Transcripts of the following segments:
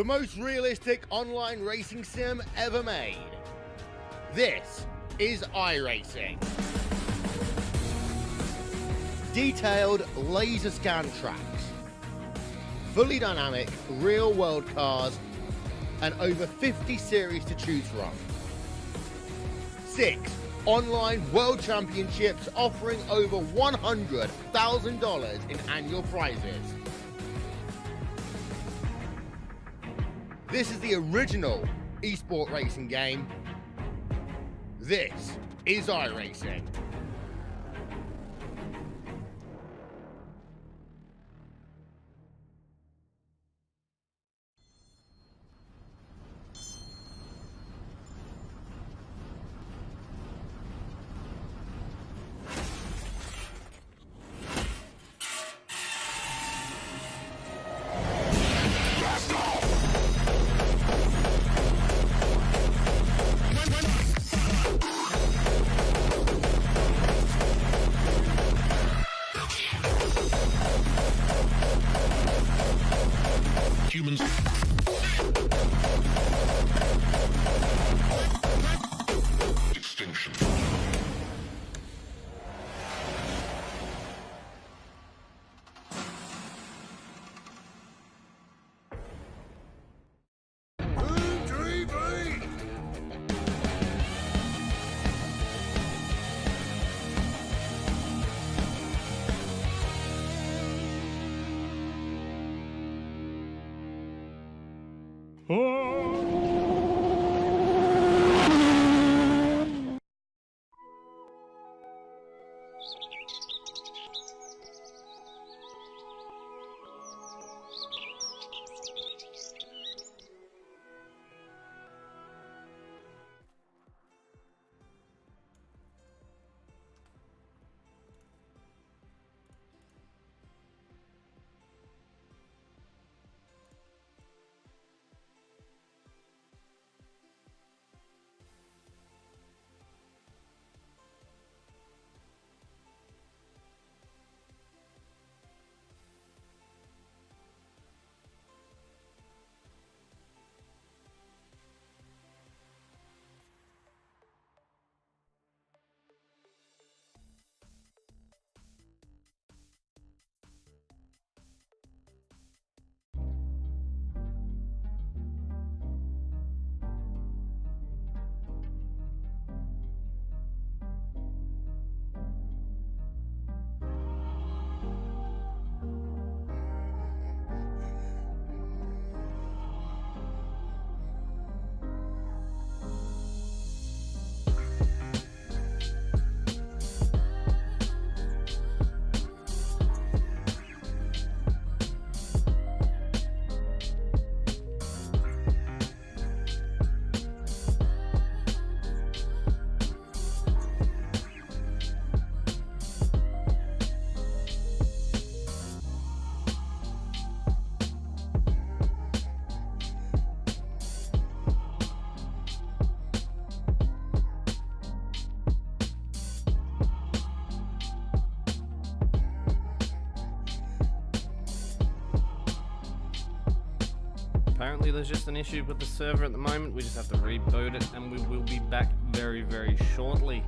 the most realistic online racing sim ever made. This is iRacing. Detailed laser scan tracks, fully dynamic real world cars, and over 50 series to choose from. 6 online world championships offering over $100,000 in annual prizes. This is the original esport racing game. This is iRacing. Humans. Extinction. Apparently there's just an issue with the server at the moment. We just have to reboot it and we will be back very, very shortly.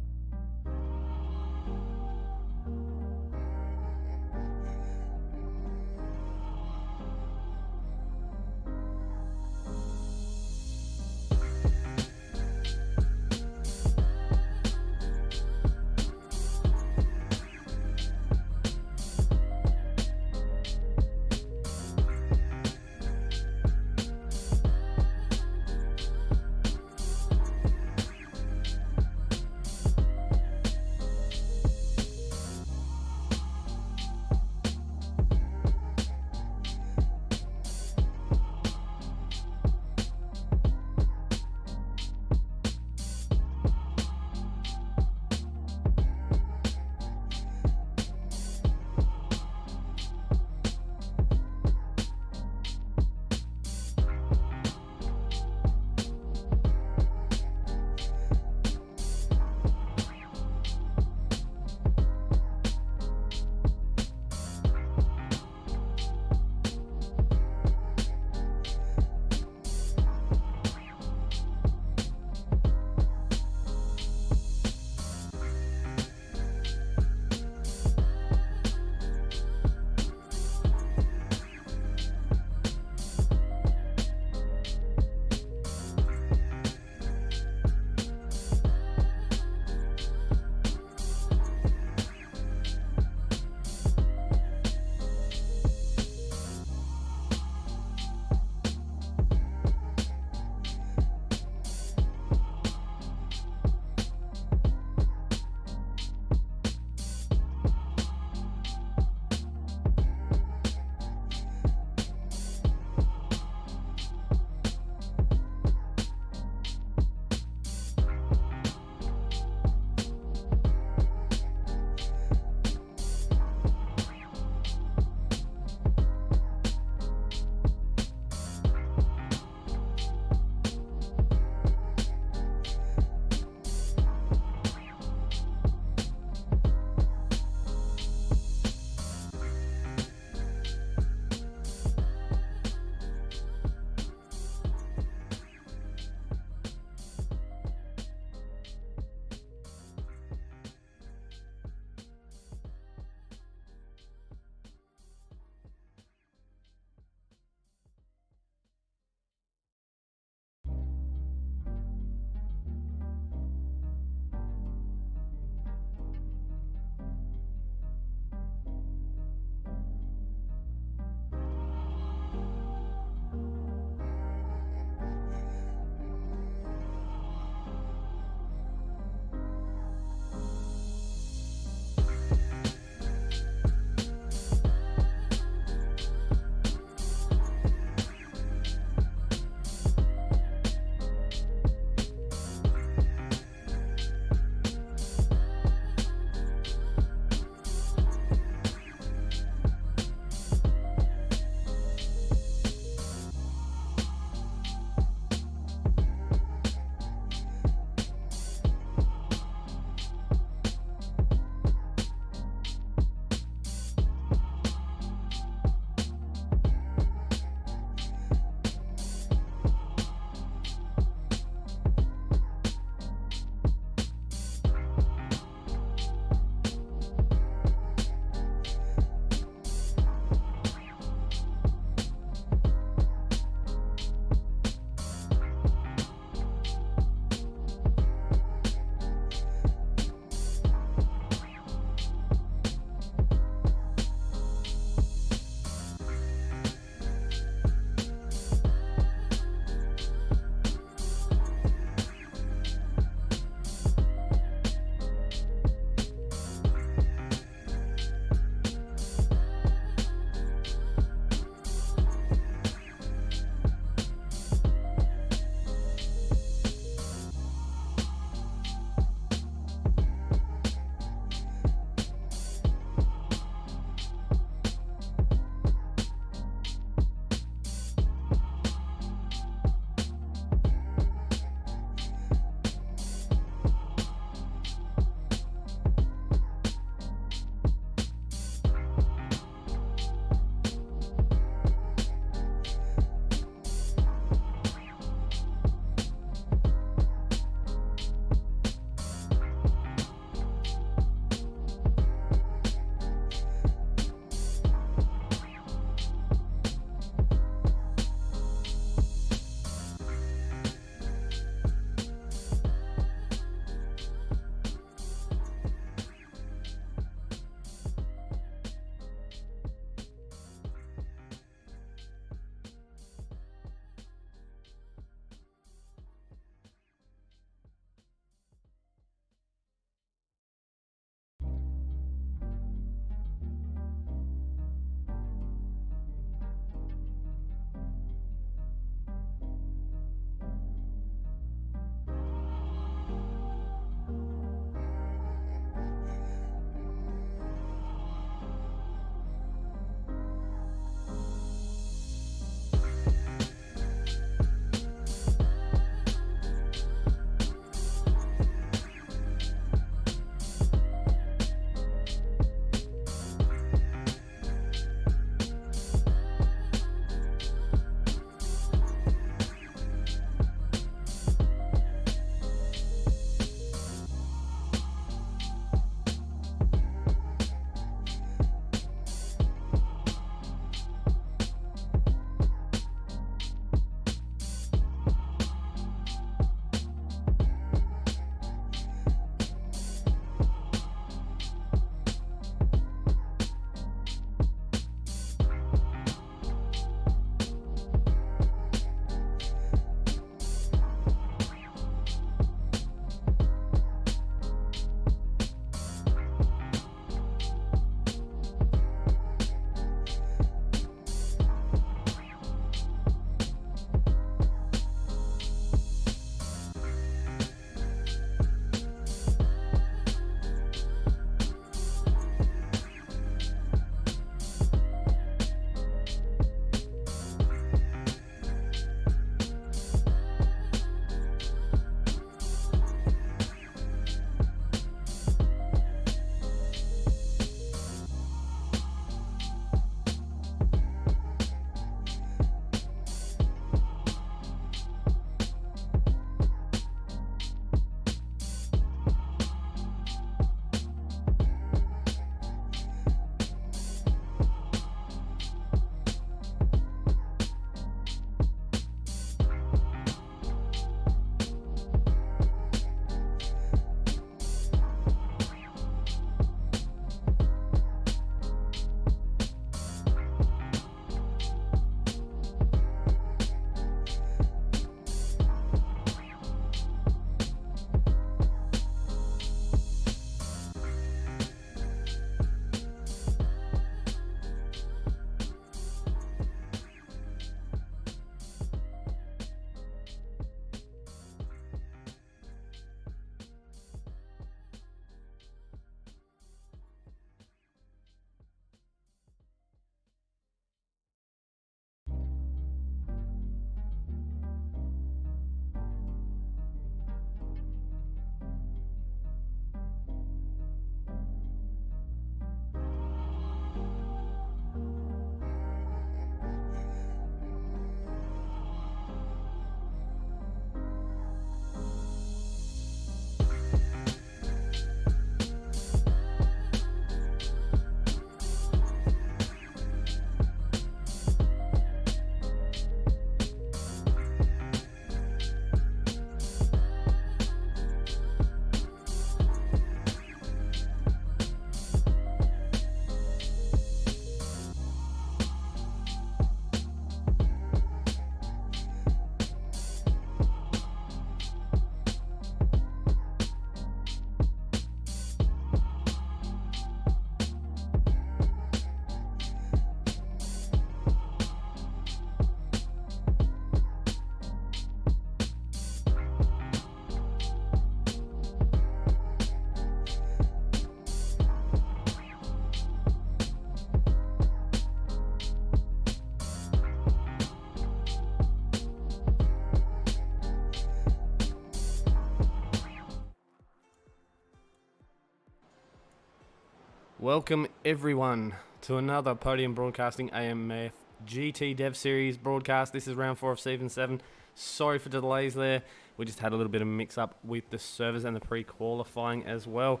Welcome everyone to another Podium Broadcasting AMF GT Dev Series broadcast. This is round 4 of Season 7. Sorry for the delays there. We just had a little bit of a mix-up with the servers and the pre-qualifying as well.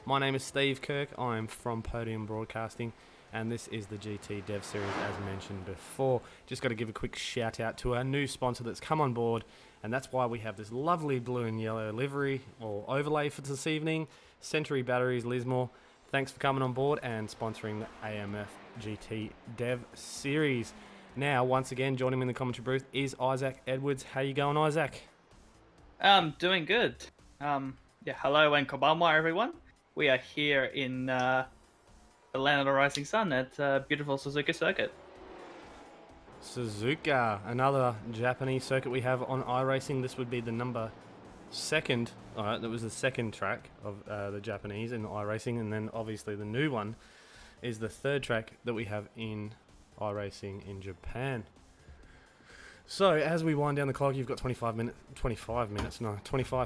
My name is Steve Kirk. I'm from Podium Broadcasting, and this is the GT Dev Series as mentioned before. Just got to give a quick shout out to our new sponsor that's come on board, and that's why we have this lovely blue and yellow livery or overlay for this evening. Century Batteries Lismore. Thanks for coming on board and sponsoring the AMF GT Dev Series. Now, once again, joining me in the commentary booth is Isaac Edwards. How you going, Isaac? Doing good. Hello and konbanwa, everyone. We are here in the land of the rising sun at beautiful Suzuka circuit. Suzuka, another Japanese circuit we have on iRacing. This would be the second. Alright, that was the second track of the Japanese in iRacing, and then obviously the new one is the third track that we have in iRacing in Japan. So as we wind down the clock, you've got 25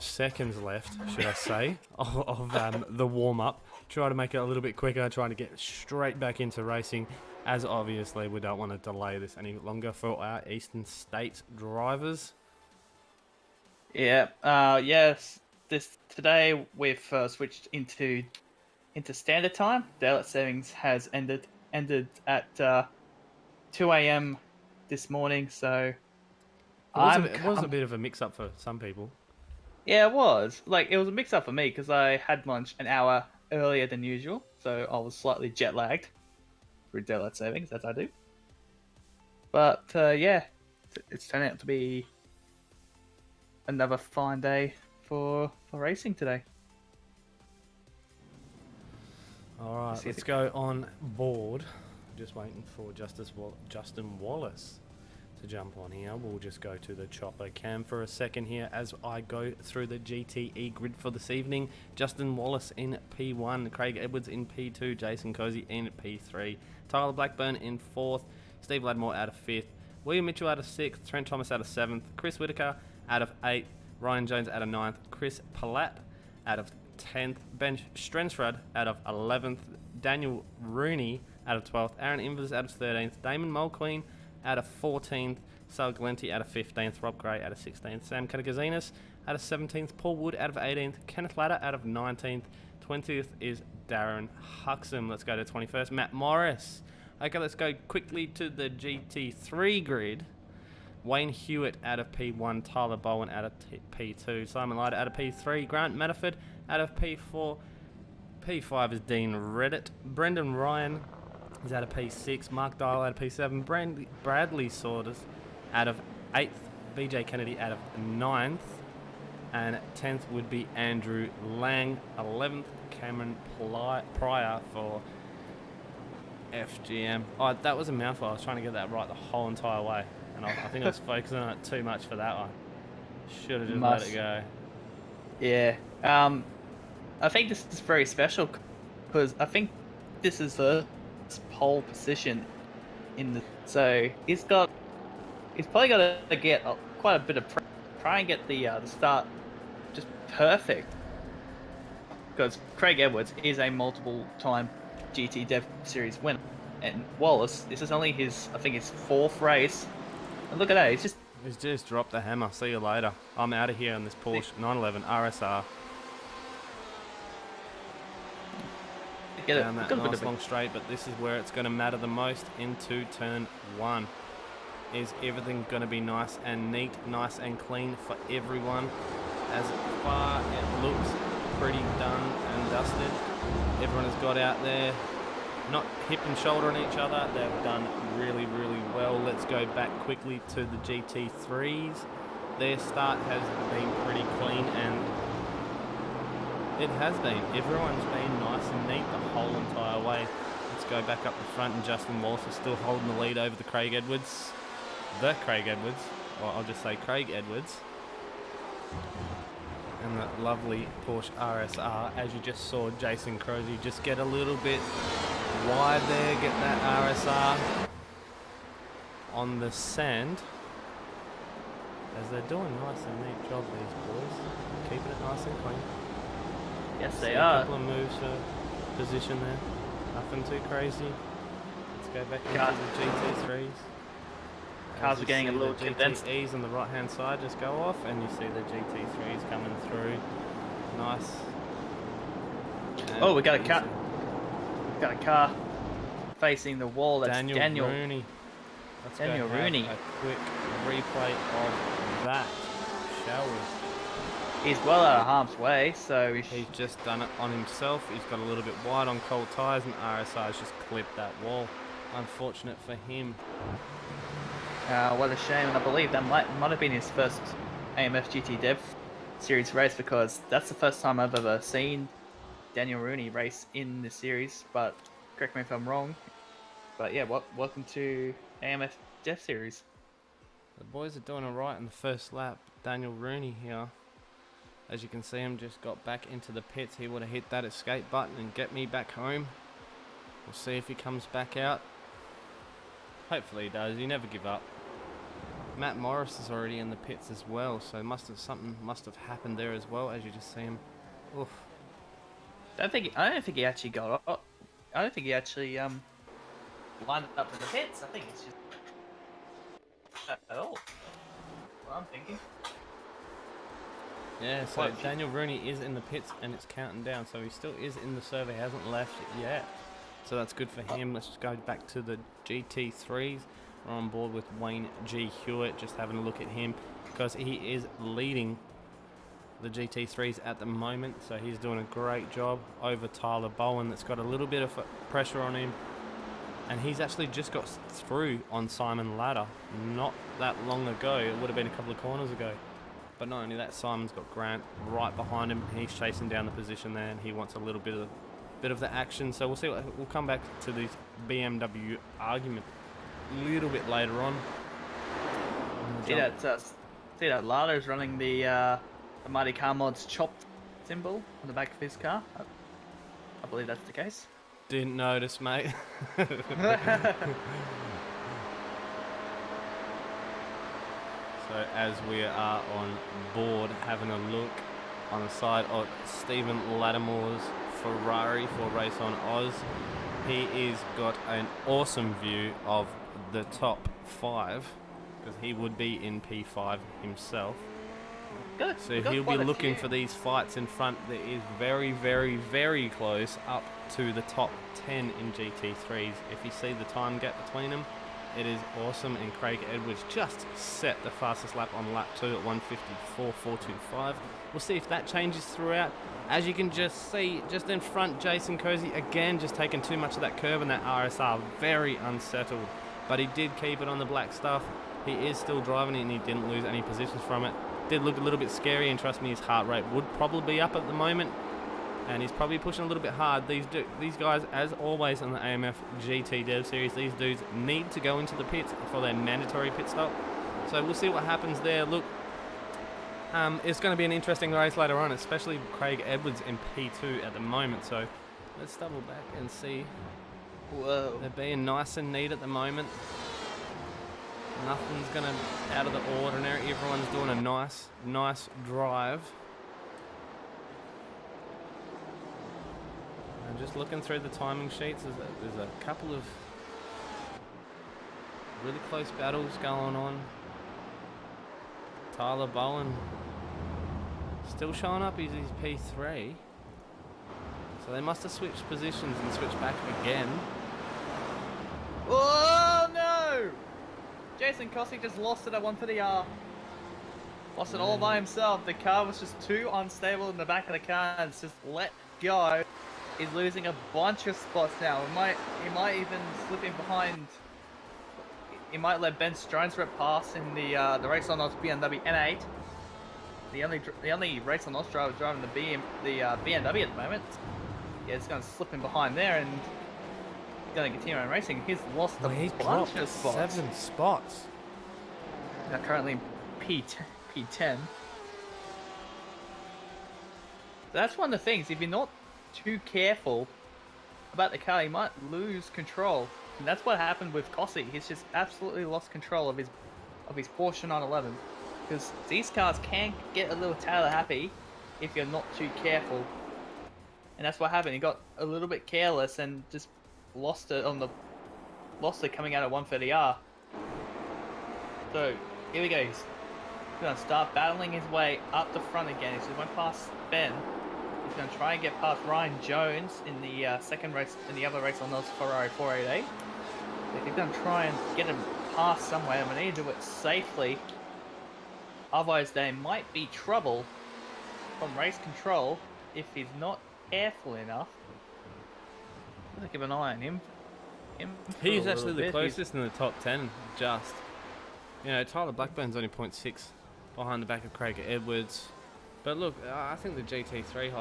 seconds left, should I say, of the warm-up. Try to make it a little bit quicker, trying to get straight back into racing, as obviously we don't want to delay this any longer for our Eastern States drivers. Yes. Today we've switched into standard time. Daylight savings has ended at 2 a.m. this morning, so it was a bit of a mix-up for some people. Yeah, it was. It was a mix-up for me because I had lunch an hour earlier than usual, so I was slightly jet-lagged through daylight savings, as I do. But, it's turned out to be another fine day for racing today. Alright, let's go on board. Just waiting for Justin Wallace to jump on here. We'll just go to the chopper cam for a second here as I go through the GTE grid for this evening. Justin Wallace in P1, Craig Edwards in P2, Jason Cozy in P3, Tyler Blackburn in 4th, Steve Ladmore out of 5th, William Mitchell out of 6th, Trent Thomas out of 7th, Chris Whitaker out of 8th, Ryan Jones out of 9th, Chris Palat out of 10th, Ben Strensrud out of 11th, Daniel Rooney out of 12th, Aaron Invers out of 13th, Damon Mulqueen out of 14th, Sal Galenti out of 15th, Rob Gray out of 16th, Sam Katagazinas out of 17th, Paul Wood out of 18th, Kenneth Latta out of 19th, 20th is Darren Huxham. Let's go to 21st, Matt Morris. Okay, let's go quickly to the GT3 grid. Wayne Hewitt out of P1, Tyler Bowen out of P2, Simon Leiter out of P3, Grant Manafort out of P4, P5 is Dean Reddit, Brendan Ryan is out of P6, Mark Dial out of P7, Bradley Saunders out of 8th, BJ Kennedy out of 9th, and 10th would be Andrew Lang, 11th, Cameron Pryor for FGM. Oh, that was a mouthful. I was trying to get that right the whole entire way, and I think I was focusing on it too much for that one. Should have just let it go. Yeah. I think this is very special because I think this is the pole position so he's probably got to get quite a bit of try and get the start just perfect, because Craig Edwards is a multiple time GT Dev Series winner, and Wallace, this is only his 4th race, and look at that, he's just dropped the hammer. See you later. I'm out of here on this Porsche 911 RSR. Down that nice long straight, but this is where it's going to matter the most into turn 1. Is everything going to be nice and neat, nice and clean for everyone? As far it looks pretty done and dusted. Everyone has got out there, not hip and shoulder on each other. They've done really, really well. Let's go back quickly to the GT3s. Their start has been pretty clean, and it has been. Everyone's been nice and neat the whole entire way. Let's go back up the front, and Justin Wallace is still holding the lead over the Craig Edwards. Or I'll just say Craig Edwards. And that lovely Porsche RSR, as you just saw Jason Crozy just get a little bit wide there, get that RSR on the sand. As they're doing a nice and neat job, these boys. Keeping it nice and clean. Yes, they are. A couple of moves for position there. Nothing too crazy. Let's go back Car- into the GT3s. Cars As are you getting a see little the condensed. GTEs on the right hand side just go off, and you see the GT3s coming through. Nice. Oh, we got a easy. car. Got a car facing the wall. That's Daniel Rooney. Let's Daniel go have Rooney. a quick replay of that, shall we? He's well out of harm's way, so He's just done it on himself. He's got a little bit wide on cold tyres, and RSR's just clipped that wall. Unfortunate for him. what a shame. And I believe that might have been his first AMF GT Dev Series race, because that's the first time I've ever seen Daniel Rooney race in the series. But correct me if I'm wrong. But yeah, welcome to AMF Dev Series. The boys are doing alright in the first lap. Daniel Rooney here. As you can see, him just got back into the pits. He would have hit that escape button and get me back home. We'll see if he comes back out. Hopefully he does. You never give up. Matt Morris is already in the pits as well, so something must have happened there as well. As you just see him. Oof. I don't think he actually got up. I don't think he actually lined up in the pits. I think it's just at all. What I'm thinking. Yeah, so What? Daniel Rooney is in the pits and it's counting down, so he still is in the survey, hasn't left yet. So that's good for him. Let's just go back to the GT3s. We're on board with Wayne G. Hewitt, just having a look at him because he is leading the GT3s at the moment. So he's doing a great job over Tyler Bowen, that's got a little bit of pressure on him. And he's actually just got through on Simon Ladder not that long ago. It would have been a couple of corners ago. But not only that, Simon's got Grant right behind him. He's chasing down the position there, and he wants a little bit of the action. So we'll see. We'll come back to this BMW argument a little bit later on. See that Lada's running the Mighty Car Mods chopped symbol on the back of his car. I believe that's the case. Didn't notice, mate. So as we are on board having a look on the side of Stephen Lattimore's Ferrari for Race on Oz, he is got an awesome view of the top 5 because he would be in P5 himself. Good. So he'll be looking for these fights in front that is very, very, very close up to the top 10 in GT3s. If you see the time gap between them, it is awesome, and Craig Edwards just set the fastest lap on lap 2 at 1:54.425. We'll see if that changes throughout. As you can just see, just in front, Jason Cozy again just taking too much of that curve, and that RSR very unsettled. But he did keep it on the black stuff. He is still driving it, and he didn't lose any positions from it. Did look a little bit scary, and trust me, his heart rate would probably be up at the moment. And he's probably pushing a little bit hard. These guys, as always on the AMF GT Dev Series, these dudes need to go into the pits for their mandatory pit stop. So we'll see what happens there. Look, it's going to be an interesting race later on, especially Craig Edwards in P2 at the moment. So let's double back and see. Whoa. They're being nice and neat at the moment. Nothing's going to out of the ordinary. Everyone's doing a nice drive. And just looking through the timing sheets, there's a couple of really close battles going on. Tyler Bowen still showing up. He's P3. So they must have switched positions and switched back again. Oh no! Jason Kosik just lost it at 130R. Lost it all by himself. The car was just too unstable in the back of the car, and it's just let go. He's losing a bunch of spots now. He might even slip in behind. He might let Ben Stronesrep pass in the race on Oz BMW N8. The only race on Oz driver driving the BMW at the moment. Yeah, it's going to slip in behind there, and he's going to continue on racing. He's lost a bunch of spots. 7 spots. Now currently in P10. That's one of the things. If you're not too careful about the car, you might lose control. And that's what happened with Kossi. He's just absolutely lost control of his Porsche 911. Because these cars can get a little Taylor happy if you're not too careful. And that's what happened. He got a little bit careless and just lost it coming out at 130R. So here we go. He's gonna start battling his way up the front again. He's just went past Ben. He's gonna try and get past Ryan Jones in the second race, in the other race on those Ferrari 488. If he's gonna try and get him past somewhere, but need to do it safely. Otherwise, there might be trouble from race control if he's not careful enough. I'm gonna keep an eye on him. He's actually the closest in the top 10, just. You know, Tyler Blackburn's only 0.6 behind the back of Craig Edwards. But look, I think the GT3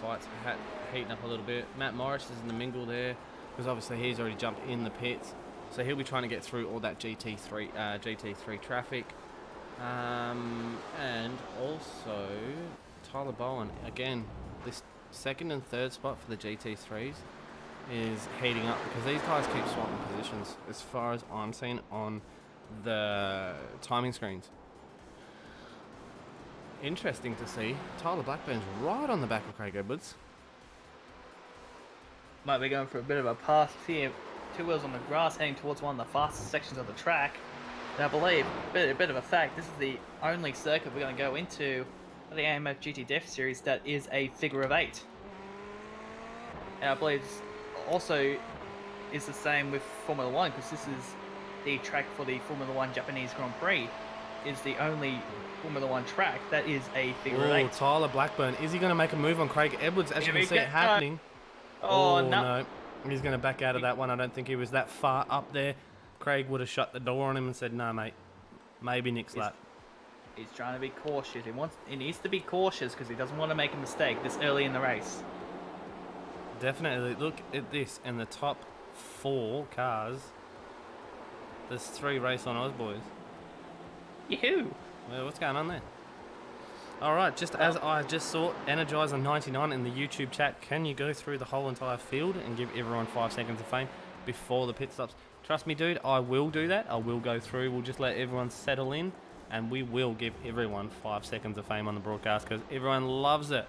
fights are heating up a little bit. Matt Morris is in the mingle there, because obviously he's already jumped in the pits. So he'll be trying to get through all that GT3 traffic. And also, Tyler Bowen, again, this second and third spot for the GT3s is heating up because these guys keep swapping positions as far as I'm seeing on the timing screens. Interesting to see. Tyler Blackburn's right on the back of Craig Edwards. Might be going for a bit of a pass here. 2 wheels on the grass heading towards one of the fastest sections of the track. And I believe, a bit of a fact, this is the only circuit we're going to go into the AMF GT Def Series that is a figure of 8. And I believe this also is the same with Formula 1, because this is the track for the Formula 1 Japanese Grand Prix. Is the only Formula 1 track that is a figure of 8. Tyler Blackburn. Is he going to make a move on Craig Edwards? As you can see it happening. No. He's going to back out of that one. I don't think he was that far up there. Craig would have shut the door on him and said, "No, mate, maybe next lap." He's trying to be cautious. He needs to be cautious because he doesn't want to make a mistake this early in the race. Definitely. Look at this. In the top 4 cars, there's 3 Race on Oz boys. Yoo-hoo! Well, what's going on there? Alright, just as I just saw Energizer99 in the YouTube chat, can you go through the whole entire field and give everyone 5 seconds of fame before the pit stops? Trust me, dude, I will do that. I will go through. We'll just let everyone settle in, and we will give everyone 5 seconds of fame on the broadcast because everyone loves it.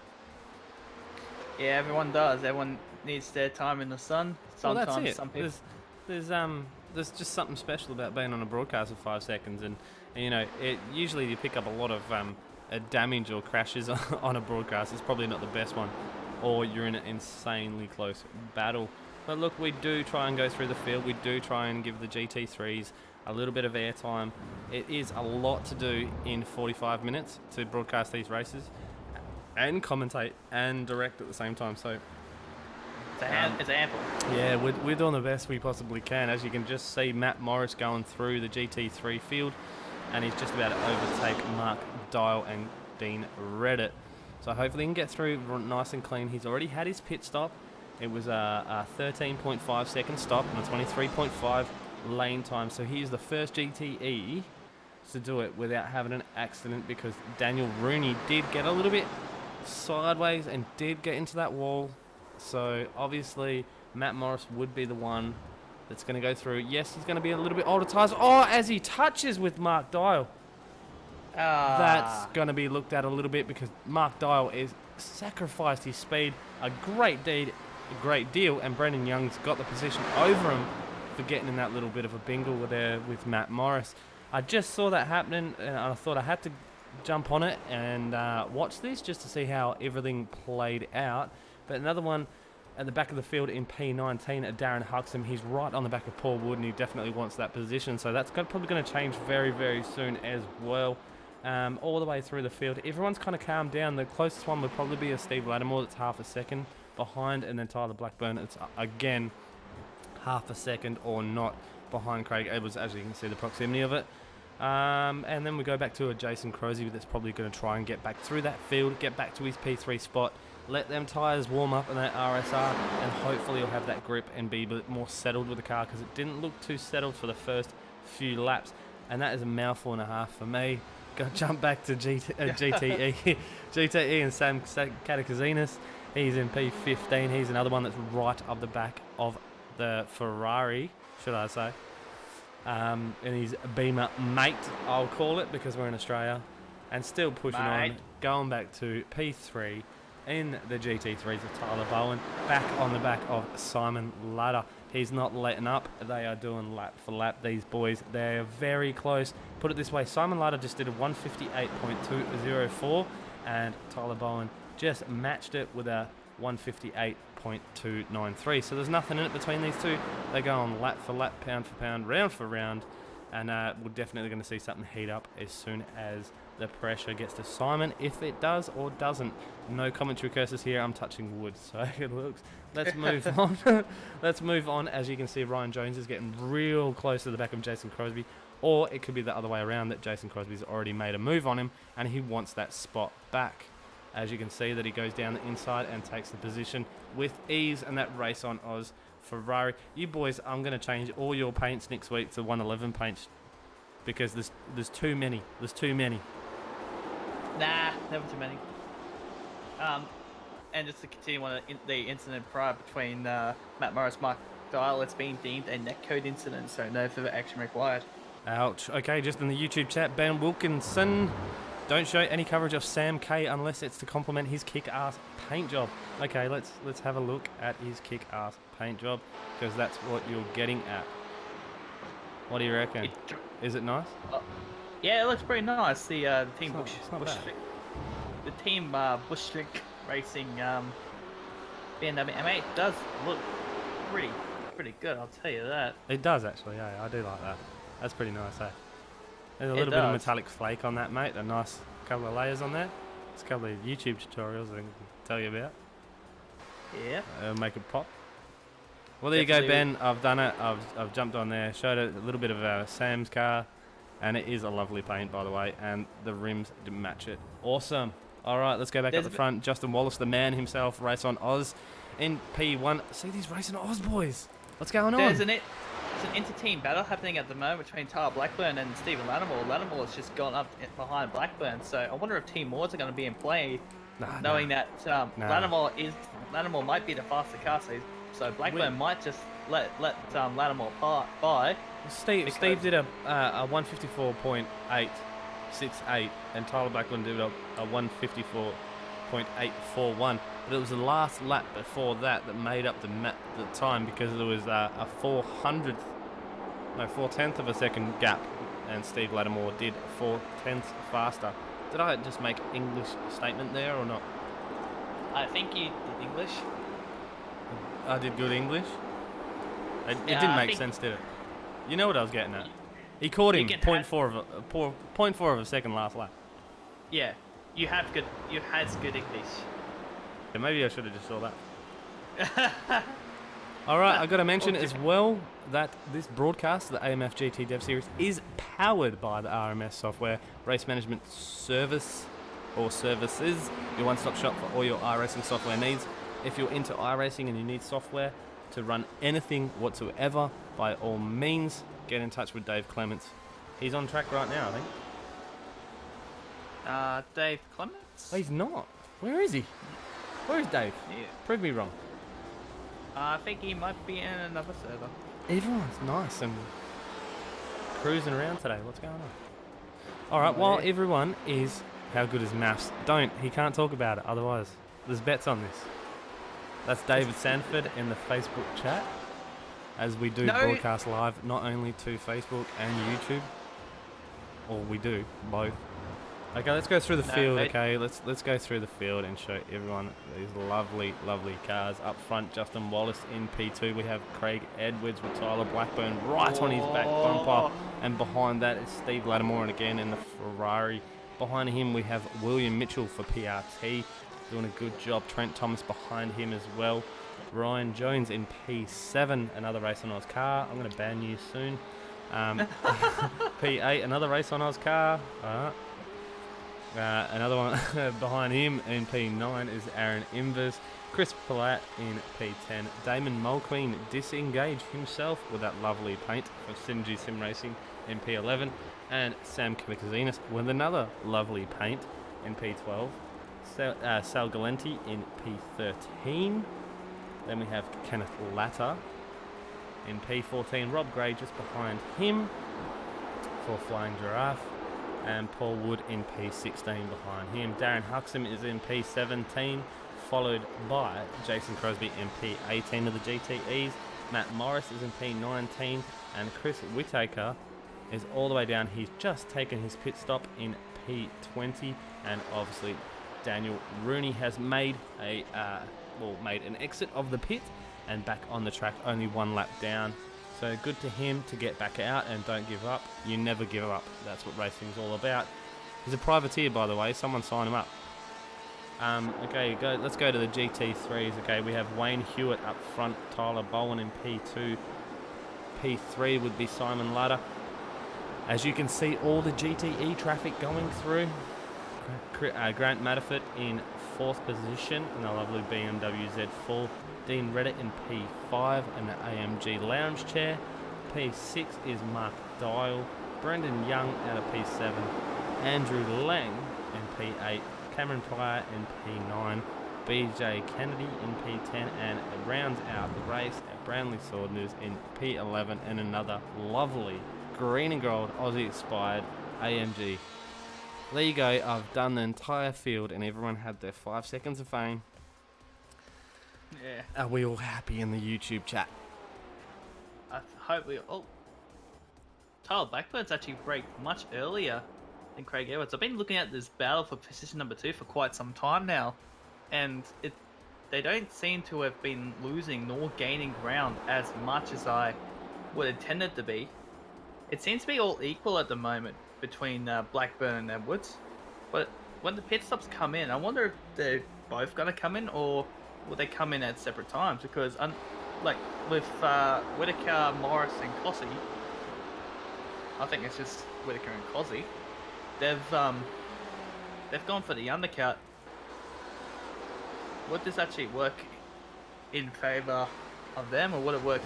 Yeah, everyone does. Everyone needs their time in the sun. Sometimes well, that's it. Some people... There's just something special about being on a broadcast for 5 seconds, and you know, usually you pick up a lot of damage or crashes on a broadcast. It's probably not the best one, or you're in an insanely close battle. But look, we do try and go through the field. We do try and give the GT3s a little bit of airtime. It is a lot to do in 45 minutes to broadcast these races and commentate and direct at the same time. So it's ample. Yeah, we're doing the best we possibly can. As you can just see, Matt Morris going through the GT3 field, and he's just about to overtake Mark Dial and Dean Reddit. So hopefully he can get through nice and clean. He's already had his pit stop. It was a 13.5 second stop and a 23.5 lane time. So he's the first GTE to do it without having an accident, because Daniel Rooney did get a little bit sideways and did get into that wall. So obviously Matt Morris would be the one that's going to go through. Yes, he's going to be a little bit older tyres. Oh, as he touches with Mark Dial. That's going to be looked at a little bit, because Mark Dial is sacrificed his speed a great deal, and Brendan Young's got the position over him for getting in that little bit of a bingle there with Matt Morris. I just saw that happening, and I thought I had to jump on it and watch this just to see how everything played out. But another one at the back of the field in P19, Darren Huxham. He's right on the back of Paul Wood, and he definitely wants that position. So that's probably going to change very, very soon as well. All the way through the field, everyone's kind of calmed down. The closest one would probably be a Steve Lattimore that's half a second behind, and then Tyler Blackburn, it's again half a second or not behind Craig Edwards, as you can see the proximity of it. And then we go back to a Jason Crozier that's probably going to try and get back through that field, get back to his P3 spot, let them tyres warm up in that RSR, and hopefully he'll have that grip and be a bit more settled with the car, because it didn't look too settled for the first few laps. And that is a mouthful and a half for me. Got to jump back to GTE. GTE and Sam Katakazinas. He's in P15. He's another one that's right up the back of the Ferrari, should I say. And he's Beamer mate, I'll call it, because we're in Australia. And still pushing on, going back to P3 in the GT3s of Tyler Bowen, back on the back of Simon Ladder. He's not letting up. They are doing lap for lap, these boys. They're very close. Put it this way, Simon Latta just did a 158.204, and Tyler Bowen just matched it with a 158.293. So there's nothing in it between these two. They go on lap for lap, pound for pound, round for round, and we're definitely going to see something heat up as soon as the pressure gets to Simon. If it does or doesn't, no commentary curses here. I'm touching wood, so it looks. Let's move on. Let's move on. As you can see, Ryan Jones is getting real close to the back of Jason Crosby, or it could be the other way around, that Jason Crosby's already made a move on him and he wants that spot back. As you can see that he goes down the inside and takes the position with ease, and that race on Oz Ferrari. You boys, I'm going to change all your paints next week to 111 paints because there's too many. There's too many. Nah, never too many. And just to continue on the incident prior between Matt Morris and Mark Dial, it's been deemed a netcode incident, so no further action required. Ouch. Okay, just in the YouTube chat, Ben Wilkinson, don't show any coverage of Sam K unless it's to compliment his kick-ass paint job. Okay, let's have a look at his kick-ass paint job, because that's what you're getting at. What do you reckon? Is it nice? Yeah, it looks pretty nice. The team It's not bad. the team Bushwick Racing BMW M8 does look pretty good. I'll tell you that. It does actually. Yeah, I do like that. That's pretty nice. Eh? There's a It little bit of does. metallic flake on that, mate. A nice couple of layers on there. There's a couple of YouTube tutorials I can tell you about. Yeah. Make it pop. Well, there you go, Definitely. Ben. I've done it. I've jumped on there, showed a little bit of Sam's car, and it is a lovely paint, by the way, and the rims match it. Awesome. All right, let's go back There's up a the front. Justin Wallace, the man himself, race on Oz in P1. See these racing Oz boys. What's going on? There's an inter-team battle happening at the moment between Tyler Blackburn and Stephen Lattimore. Lattimore's just gone up behind Blackburn, so I wonder if Team Moors are going to be in play, knowing that Lattimore might be the faster car, so Blackburn might just let Lattimore by. Steve did a 154.868, and Tyler Blackburn did a 154.841. But it was the last lap before that made up the time, because there was a 4/10th of a second gap, and Steve Lattimore did 4/10 faster. Did I just make English statement there or not? I think you did English. I did good English. It Yeah, didn't I make think- sense, did it? You know what I was getting at. He caught him You can 0.4 of a second last lap. Yeah, you has good English. Yeah, maybe I should have just saw that. All right, I've got to mention as well that this broadcast, the AMF GT Dev Series, is powered by the RMS software, Race Management Service or Services, your one-stop shop for all your iRacing software needs. If you're into iRacing and you need software to run anything whatsoever, by all means, get in touch with Dave Clements. He's on track right now, I think. Dave Clements? Oh, he's not. Where is he? Where is Dave? Yeah. Prove me wrong. I think he might be in another server. Everyone's nice and cruising around today. What's going on? All right, while everyone is... How good is maths? He can't talk about it, otherwise there's bets on this. That's David Sanford in the Facebook chat, as we do broadcast live, not only to Facebook and YouTube. Or we do, both. Okay, let's go through the field, okay? Let's go through the field and show everyone these lovely, lovely cars. Up front, Justin Wallace in P2. We have Craig Edwards with Tyler Blackburn right on his back bumper. And behind that is Steve Lattimore, and again in the Ferrari. Behind him, we have William Mitchell for PRT, doing a good job. Trent Thomas behind him as well. Ryan Jones in P7, another race on Oz car. I'm going to ban you soon. P8, another race on Oz car. Another one behind him in P9 is Aaron Invers. Chris Platt in P10. Damon Mulqueen disengaged himself with that lovely paint for Synergy Sim Racing in P11. And Sam Kamikazinas with another lovely paint in P12. Sal Galenti in P13. Then we have Kenneth Latta in P14. Rob Gray just behind him for Flying Giraffe. And Paul Wood in P16 behind him. Darren Huxham is in P17, followed by Jason Crosby in P18 of the GTEs. Matt Morris is in P19, and Chris Whittaker is all the way down. He's just taken his pit stop in P20, and obviously Daniel Rooney has made made an exit of the pit and back on the track, only one lap down. So good to him to get back out and don't give up. You never give up. That's what racing's all about. He's a privateer, by the way. Someone sign him up. Okay, let's go to the GT3s. Okay, we have Wayne Hewitt up front, Tyler Bowen in P2. P3 would be Simon Ludder. As you can see, all the GTE traffic going through. Grant Matterford in 4th position in a lovely BMW Z4. Dean Reddit in P5 and the AMG lounge chair. P6 is Mark Dial. Brendan Young out of P7. Andrew Lang in P8. Cameron Pryor in P9. BJ Kennedy in P10, and rounds out the race at Brownlee Swordners in P11, and another lovely green and gold Aussie inspired AMG. There you go, I've done the entire field and everyone had their 5 seconds of fame. Yeah. Are we all happy in the YouTube chat? I hope we. Oh, Tyler Blackburn's actually braked much earlier than Craig Edwards. I've been looking at this battle for position number 2 for quite some time now, and they don't seem to have been losing nor gaining ground as much as I would have intended to be. It seems to be all equal at the moment between Blackburn and Edwards. But when the pit stops come in, I wonder if they're both going to come in, or will they come in at separate times? Because like with Whittaker, Morris and Cossey, I think it's just Whittaker and Cossey. They've gone for the undercut. Would this actually work in favour of them, or would it work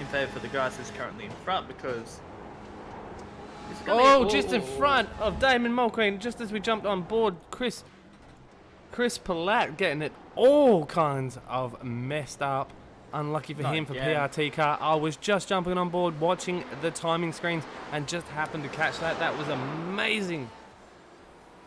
in favour for the guys that's currently in front? Because just in front of Damon Mulqueen, just as we jumped on board, Chris Palat getting it all kinds of messed up. Unlucky for him for PRT car. I was just jumping on board, watching the timing screens, and just happened to catch that. That was amazing.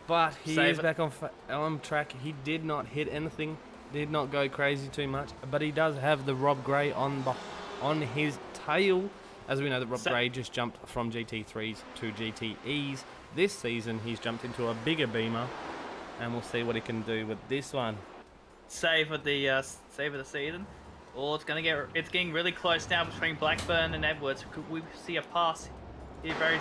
But he is back on track. He did not hit anything, did not go crazy too much, but he does have the Rob Gray on his tail. As we know, that Rob Gray just jumped from GT3s to GTEs. This season, he's jumped into a bigger Beamer, and we'll see what he can do with this one. Save of the season. Oh, it's getting really close now between Blackburn and Edwards. Could we see a pass here very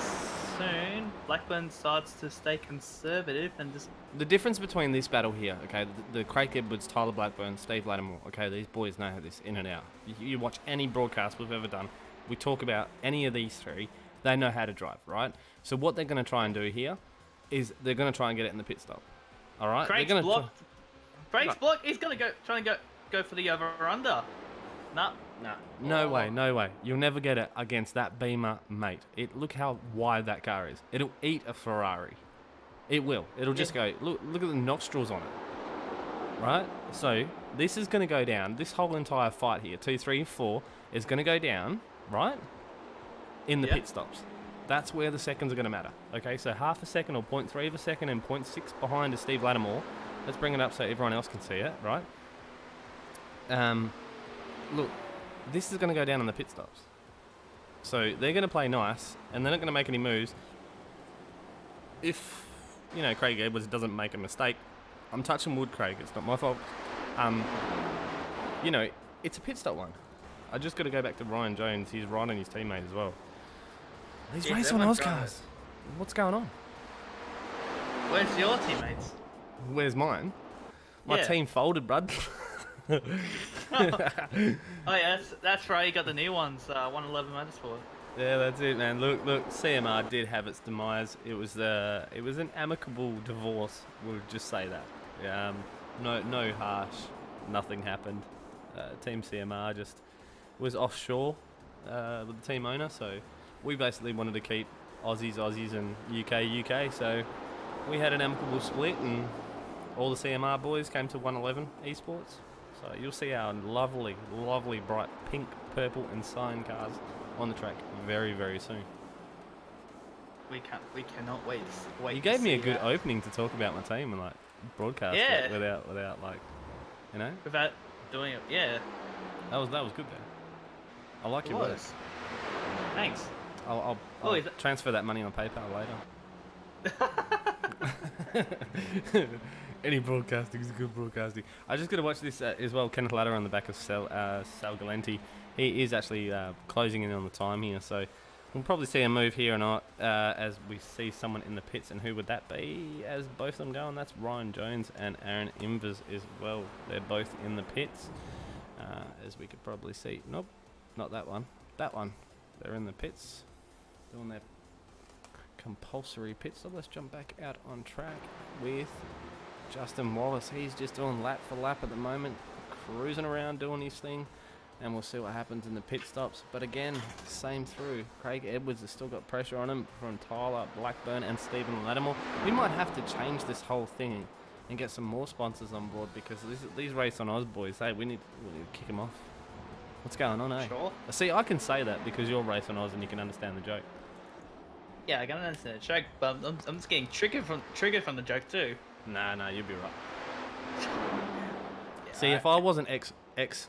soon? Blackburn decides to stay conservative and just. The difference between this battle here, okay, the Craig Edwards, Tyler Blackburn, Steve Lattimore, okay, these boys know this in and out. You watch any broadcast we've ever done, we talk about any of these three, they know how to drive, right? So what they're going to try and do here is they're going to try and get it in the pit stop. All right? Craig's blocked. Craig's blocked. He's going to try and go for the over-under. Nah. No way. You'll never get it against that Beamer, mate. Look how wide that car is. It'll eat a Ferrari. It will. It'll just go. Look at the nostrils on it. Right? So this is going to go down. This whole entire fight here, 2, 3, 4, is going to go down, right? In the pit stops. That's where the seconds are going to matter. Okay, so half a second or 0.3 of a second and 0.6 behind is Steve Lattimore. Let's bring it up so everyone else can see it, right? Look, this is going to go down in the pit stops. So they're going to play nice, and they're not going to make any moves. If, Craig Edwards doesn't make a mistake, I'm touching wood, Craig. It's not my fault. It's a pit stop one. I just got to go back to Ryan Jones. He's riding his teammate as well. These race on Oz cars. What's going on? Where's your teammates? Where's mine? My team folded, bruv. Oh yeah, that's right. You got the new ones. 111 Motorsport. Yeah, that's it, man. Look. CMR did have its demise. It was an amicable divorce. We'll just say that. No harsh. Nothing happened. Team CMR just was offshore with the team owner. So we basically wanted to keep Aussies, and UK. So we had an amicable split, and all the CMR boys came to 111 Esports. So you'll see our lovely, bright pink, purple and cyan cars on the track very, very soon. We cannot wait. You gave me a good opening to talk about my team and broadcast it without without doing it. Yeah. That was good there. I like It your work. was. Thanks. I'll Oh, is it- transfer that money on PayPal later. Any broadcasting is good broadcasting. I just got to watch this as well. Kenneth Ladder on the back of Sal Galenti. He is actually closing in on the time here, so we'll probably see a move here or not as we see someone in the pits. And who would that be as both of them go? And that's Ryan Jones and Aaron Invers as well. They're both in the pits, as we could probably see. Nope, not that one. That one. They're in the pits doing their compulsory pit stop. Let's jump back out on track with Justin Wallace. He's just doing lap for lap at the moment, cruising around doing his thing, and we'll see what happens in the pit stops. But again, same through. Craig Edwards has still got pressure on him from Tyler Blackburn and Stephen Lattimore. We might have to change this whole thing and get some more sponsors on board, because these Race on Oz boys, hey, we need to kick them off. What's going on, eh? Sure. See, I can say that because you're Race on Oz and you can understand the joke. Yeah, I can understand the joke, but I'm just getting triggered from the joke too. Nah, you'll be right. Yeah, See, if I wasn't ex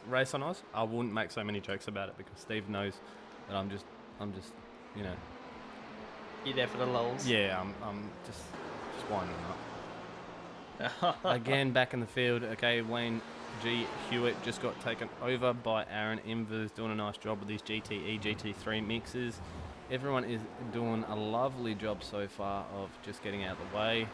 Race on Oz, I wouldn't make so many jokes about it, because Steve knows that I'm just, you know. You're there for the lulz. Yeah, I'm just winding up. Again, back in the field. Okay, Wayne G. Hewitt just got taken over by Aaron Invers, doing a nice job with these GTE, GT3 mixes. Everyone is doing a lovely job so far of just getting out of the way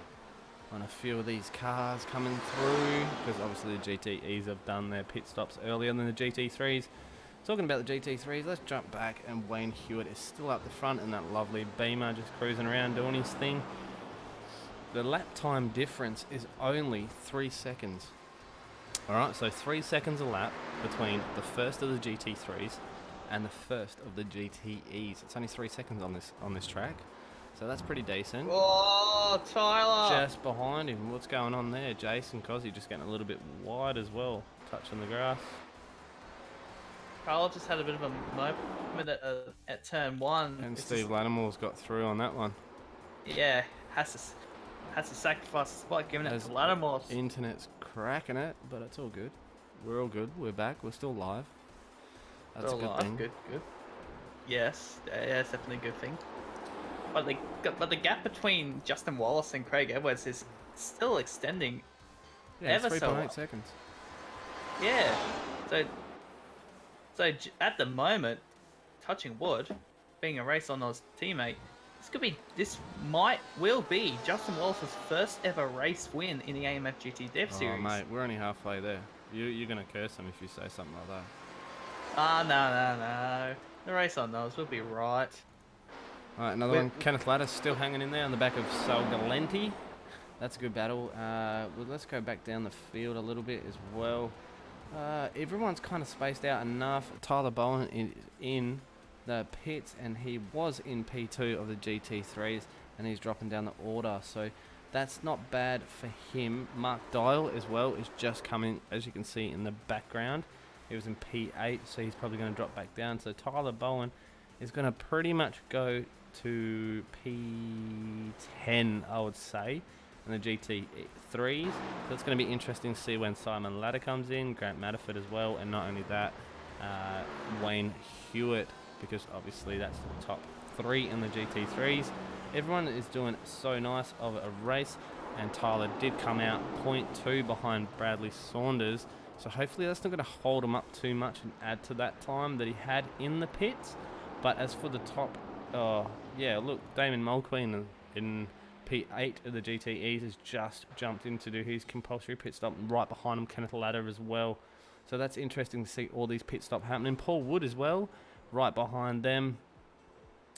on a few of these cars coming through, because obviously the GTEs have done their pit stops earlier than the GT3s. Talking about the GT3s, let's jump back, and Wayne Hewitt is still up the front in that lovely Beamer, just cruising around doing his thing. The lap time difference is only 3 seconds. Alright, so 3 seconds a lap between the first of the GT3s and the first of the GTEs. It's only 3 seconds on this track, so that's pretty decent. Oh, Tyler! Just behind him, what's going on there? Jason Cosy just getting a little bit wide as well, touching the grass. Tyler just had a bit of a moment at turn 1. And Steve Lattimore's got through on that one. Yeah, has to sacrifice the spot, giving it to Lattimore. Internet's cracking it, but it's all good. We're all good. We're back. We're still live. That's a good thing. Good. Yes, yeah, it's definitely a good thing. But the gap between Justin Wallace and Craig Edwards is still extending. Yeah, it's ever so 3.8 seconds. Yeah. So at the moment, touching wood, being a Race on Oz teammate, this will be Justin Wallace's first ever race win in the AMF GT Dev Series. Oh mate, we're only halfway there. You're gonna curse him if you say something like that. No. The Race on Oz will be right. Alright, another one. Kenneth Ladder still hanging in there on the back of Sal Galenti. That's a good battle. Well, let's go back down the field a little bit as well. Everyone's kind of spaced out enough. Tyler Bowen is in the pits, and he was in P2 of the GT3s, and he's dropping down the order, so that's not bad for him. Mark Dial as well is just coming, as you can see in the background. He was in P8, so he's probably going to drop back down. So Tyler Bowen is going to pretty much go to P10, I would say, in the GT3s. So it's going to be interesting to see when Simon Ladder comes in, Grant Matterford as well, and not only that, Wayne Hewitt, because obviously that's the top 3 in the GT3s. Everyone is doing so nice of a race, and Tyler did come out 0.2 behind Bradley Saunders, so hopefully that's not going to hold him up too much and add to that time that he had in the pits. But as for the top, yeah, look, Damon Mulqueen in P8 of the GTEs has just jumped in to do his compulsory pit stop, and right behind him Kenneth Ladder as well. So that's interesting to see all these pit stop happening. Paul Wood as well, right behind them.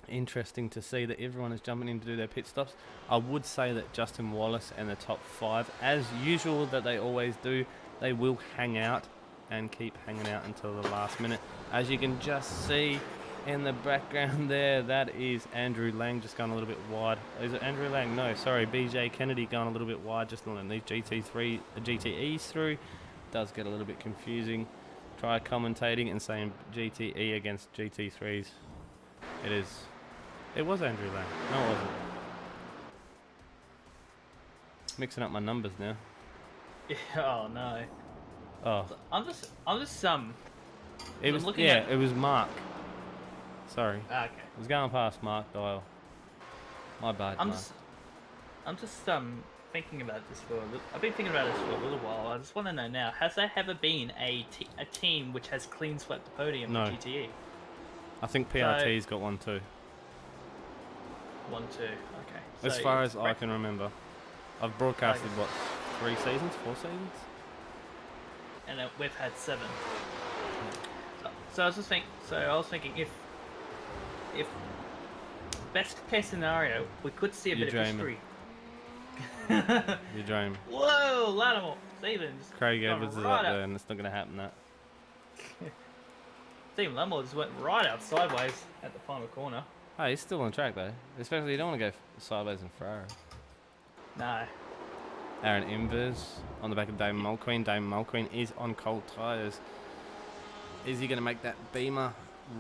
Interesting to see that everyone is jumping in to do their pit stops. I would say that Justin Wallace and the top 5, as usual that they always do, they will hang out and keep hanging out until the last minute. As you can just see in the background there, that is Andrew Lang just going a little bit wide. Is it Andrew Lang? No, sorry, BJ Kennedy going a little bit wide, just letting these GTEs through. Does get a little bit confusing. Try commentating and saying GTE against GT3s. It was Andrew Lang. No, it wasn't. Mixing up my numbers now. Yeah, oh no. Oh. I'm just It I'm was looking yeah, at- it was Mark. Sorry, Okay. I was going past Mark Doyle. My bad, I'm Mark. just thinking about this for a little. I've been thinking about this for a little while. I just want to know now: has there ever been a team which has clean swept the podium No. in GTE? I think PRT's got one too. 1, 2. Okay. As So far it's as I can remember, I've broadcasted Okay. what 3 seasons, 4 seasons. and we've had 7. So I was just thinking. So I was thinking if best case scenario, we could see a You're bit of dreaming. history. You dream. Whoa, Latimer! Stephen just Craig got Edwards is right up there, and it's not going to happen. That. Stephen Latimer just went right out sideways at the final corner. Oh, he's still on track though. Especially you don't want to go sideways in Ferrari. No. Aaron Invers on the back of Damon Mulqueen. Damon Mulqueen is on cold tyres. Is he going to make that Beamer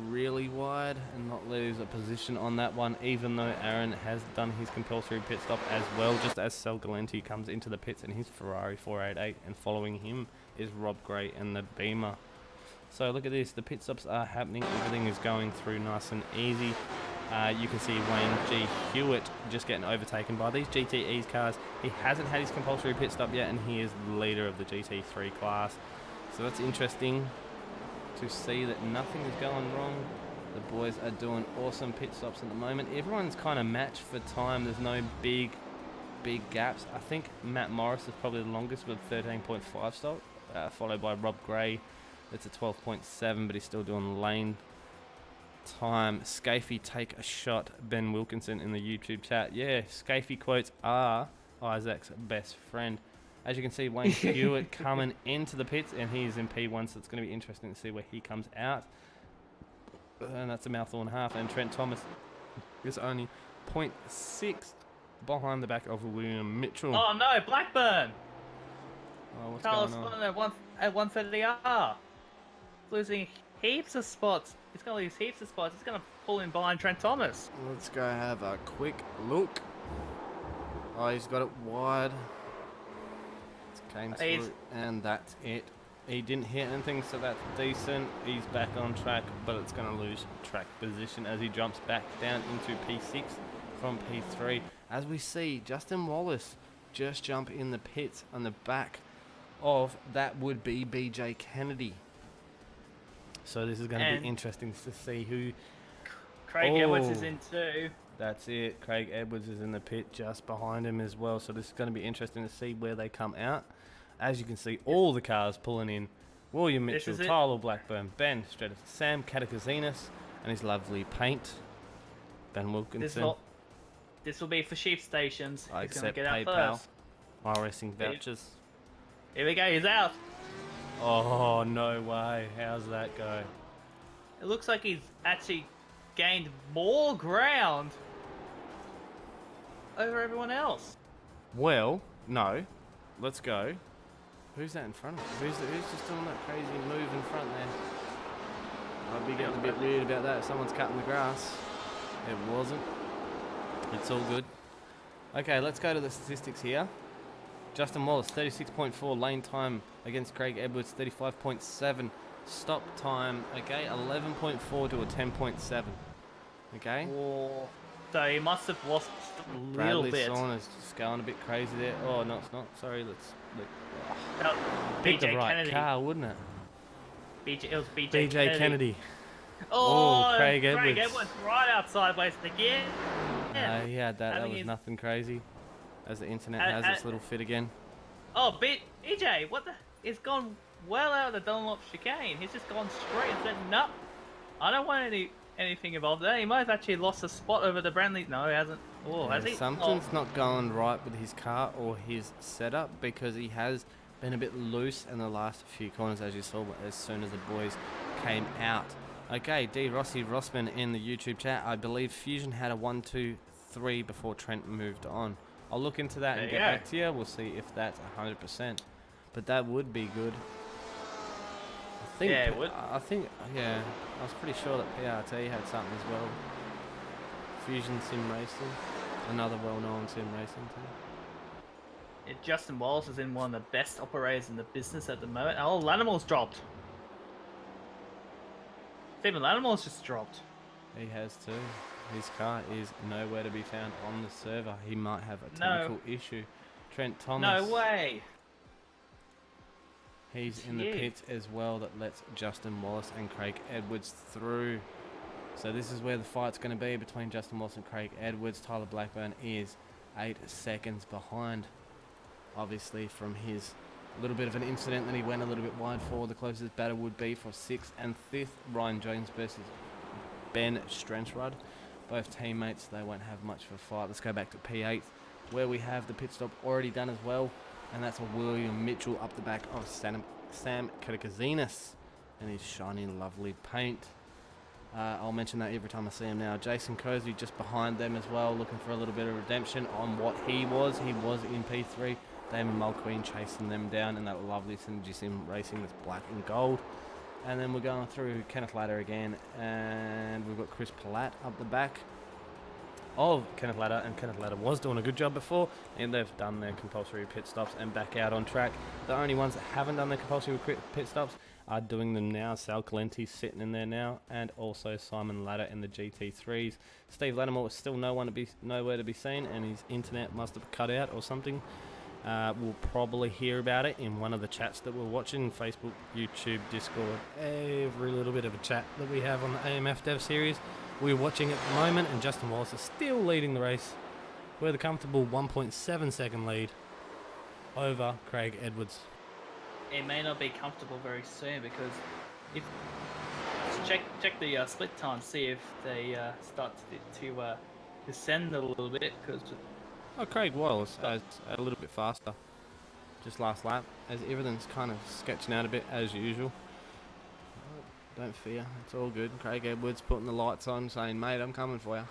really wide and not lose a position on that one, even though Aaron has done his compulsory pit stop as well, just as Sal Galenti comes into the pits in his Ferrari 488, and following him is Rob Gray and the Beamer. So look at this, the pit stops are happening, everything is going through nice and easy. You can see Wayne G. Hewitt just getting overtaken by these GTE's cars. He hasn't had his compulsory pit stop yet, and he is the leader of the GT3 class. So that's interesting to see that nothing is going wrong. The boys are doing awesome pit stops at the moment. Everyone's kind of matched for time. There's no big gaps. I think Matt Morris is probably the longest with 13.5 stop, followed by Rob Gray. It's a 12.7, but he's still doing lane time. Scafey, take a shot. Ben Wilkinson in the YouTube chat. Yeah, Scafey quotes are Isaac's best friend. As you can see, Wayne Hewitt coming into the pits, and he's in P1, so it's going to be interesting to see where he comes out. And that's a mouthful and a half. And Trent Thomas is only 0.6 behind the back of William Mitchell. Oh no, Blackburn! Oh, what's Carlos going on? Fulton at 130R. Losing heaps of spots. He's going to lose heaps of spots. He's going to pull in behind Trent Thomas. Let's go have a quick look. Oh, he's got it wide. Came through, and that's it. He didn't hit anything, so that's decent. He's back on track, but it's going to lose track position as he jumps back down into P6 from P3. As we see, Justin Wallace just jump in the pits on the back of that would be BJ Kennedy. So this is going to be interesting to see who... Craig Edwards is in too. That's it. Craig Edwards is in the pit just behind him as well. So this is going to be interesting to see where they come out. As you can see, all the cars pulling in. William Mitchell, Tyler Blackburn, Ben Stratus, Sam Katakazinas, and his lovely paint. Ben Wilkinson. This will be for sheep stations. I He's gonna accept get out PayPal. first. iRacing vouchers. Here we go, he's out. Oh, no way. How's that go? It looks like he's actually gained more ground over everyone else. Well, no. Let's go. Who's that in front of him? Who's just doing that crazy move in front there? I'd be getting a bit weird about that. Someone's cutting the grass. It wasn't. It's all good. Okay, let's go to the statistics here. Justin Wallace, 36.4 lane time against Craig Edwards, 35.7 stop time. Okay, 11.4 to a 10.7. Okay. Oh, so he must have lost a little Bradley bit. Sauna's just going a bit crazy there. Oh, no, it's not. Sorry, let's look. Pick the BJ right Kennedy. car, wouldn't it? It was BJ, BJ Kennedy. Oh, Craig Craig Edwards. Edwards right out sideways again. He had that. That Having was his- nothing crazy. As the internet has its little fit again. Oh, EJ, what the? He's gone well out of the Dunlop chicane. He's just gone straight and said, "No, I don't want anything involved there." He might have actually lost a spot over the Brandley. No, he hasn't. Oh, has he? Something's not going right with his car or his setup, because he has been a bit loose in the last few corners, as you saw as soon as the boys came out. Okay, D. Rossi Rossman in the YouTube chat. I believe Fusion had a 1, 2, 3 before Trent moved on. I'll look into that and get back to you. We'll see if that's 100%. But that would be good. I think, Yeah, it would. I think, yeah, I was pretty sure that PRT had something as well. Fusion Sim Racing, another well-known sim racing team. Justin Wallace is in one of the best operators in the business at the moment. Oh, Lanimal's dropped. Stephen Lattimore's just dropped. He has too. His car is nowhere to be found on the server. He might have a technical issue. Trent Thomas. No way. He's in the pits as well. That lets Justin Wallace and Craig Edwards through. So this is where the fight's going to be between Justin Wallace and Craig Edwards. Tyler Blackburn is 8 seconds behind. Obviously from his little bit of an incident that he went a little bit wide for. The closest battle would be for 6th and 5th. Ryan Jones versus Ben Strenchrudd. Both teammates, they won't have much of a fight. Let's go back to P8, where we have the pit stop already done as well. And that's a William Mitchell up the back of Sam Kirkazinas and his shiny, lovely paint. I'll mention that every time I see him now. Jason Cozy just behind them as well, looking for a little bit of redemption on what he was. He was in P3. Damon Mulqueen chasing them down in that lovely Synergy Sim racing that's black and gold. And then we're going through Kenneth Ladder again, and we've got Chris Platt up the back of Kenneth Ladder, and Kenneth Ladder was doing a good job before, and they've done their compulsory pit stops and back out on track. The only ones that haven't done their compulsory pit stops are doing them now. Sal Calenti's sitting in there now, and also Simon Ladder in the GT3s. Steve Lattimore is still nowhere to be seen, and his internet must have cut out or something. We'll probably hear about it in one of the chats that we're watching, Facebook, YouTube, Discord, every little bit of a chat that we have on the AMF Dev Series. We're watching at the moment, and Justin Wallace is still leading the race with a comfortable 1.7 second lead over Craig Edwards. It may not be comfortable very soon, because if check the split time, see if they start to descend a little bit, because Craig Wallace is a little bit faster just last lap, as everything's kind of sketching out a bit as usual. Don't fear, it's all good. Craig Edwards putting the lights on, saying, mate, I'm coming for you.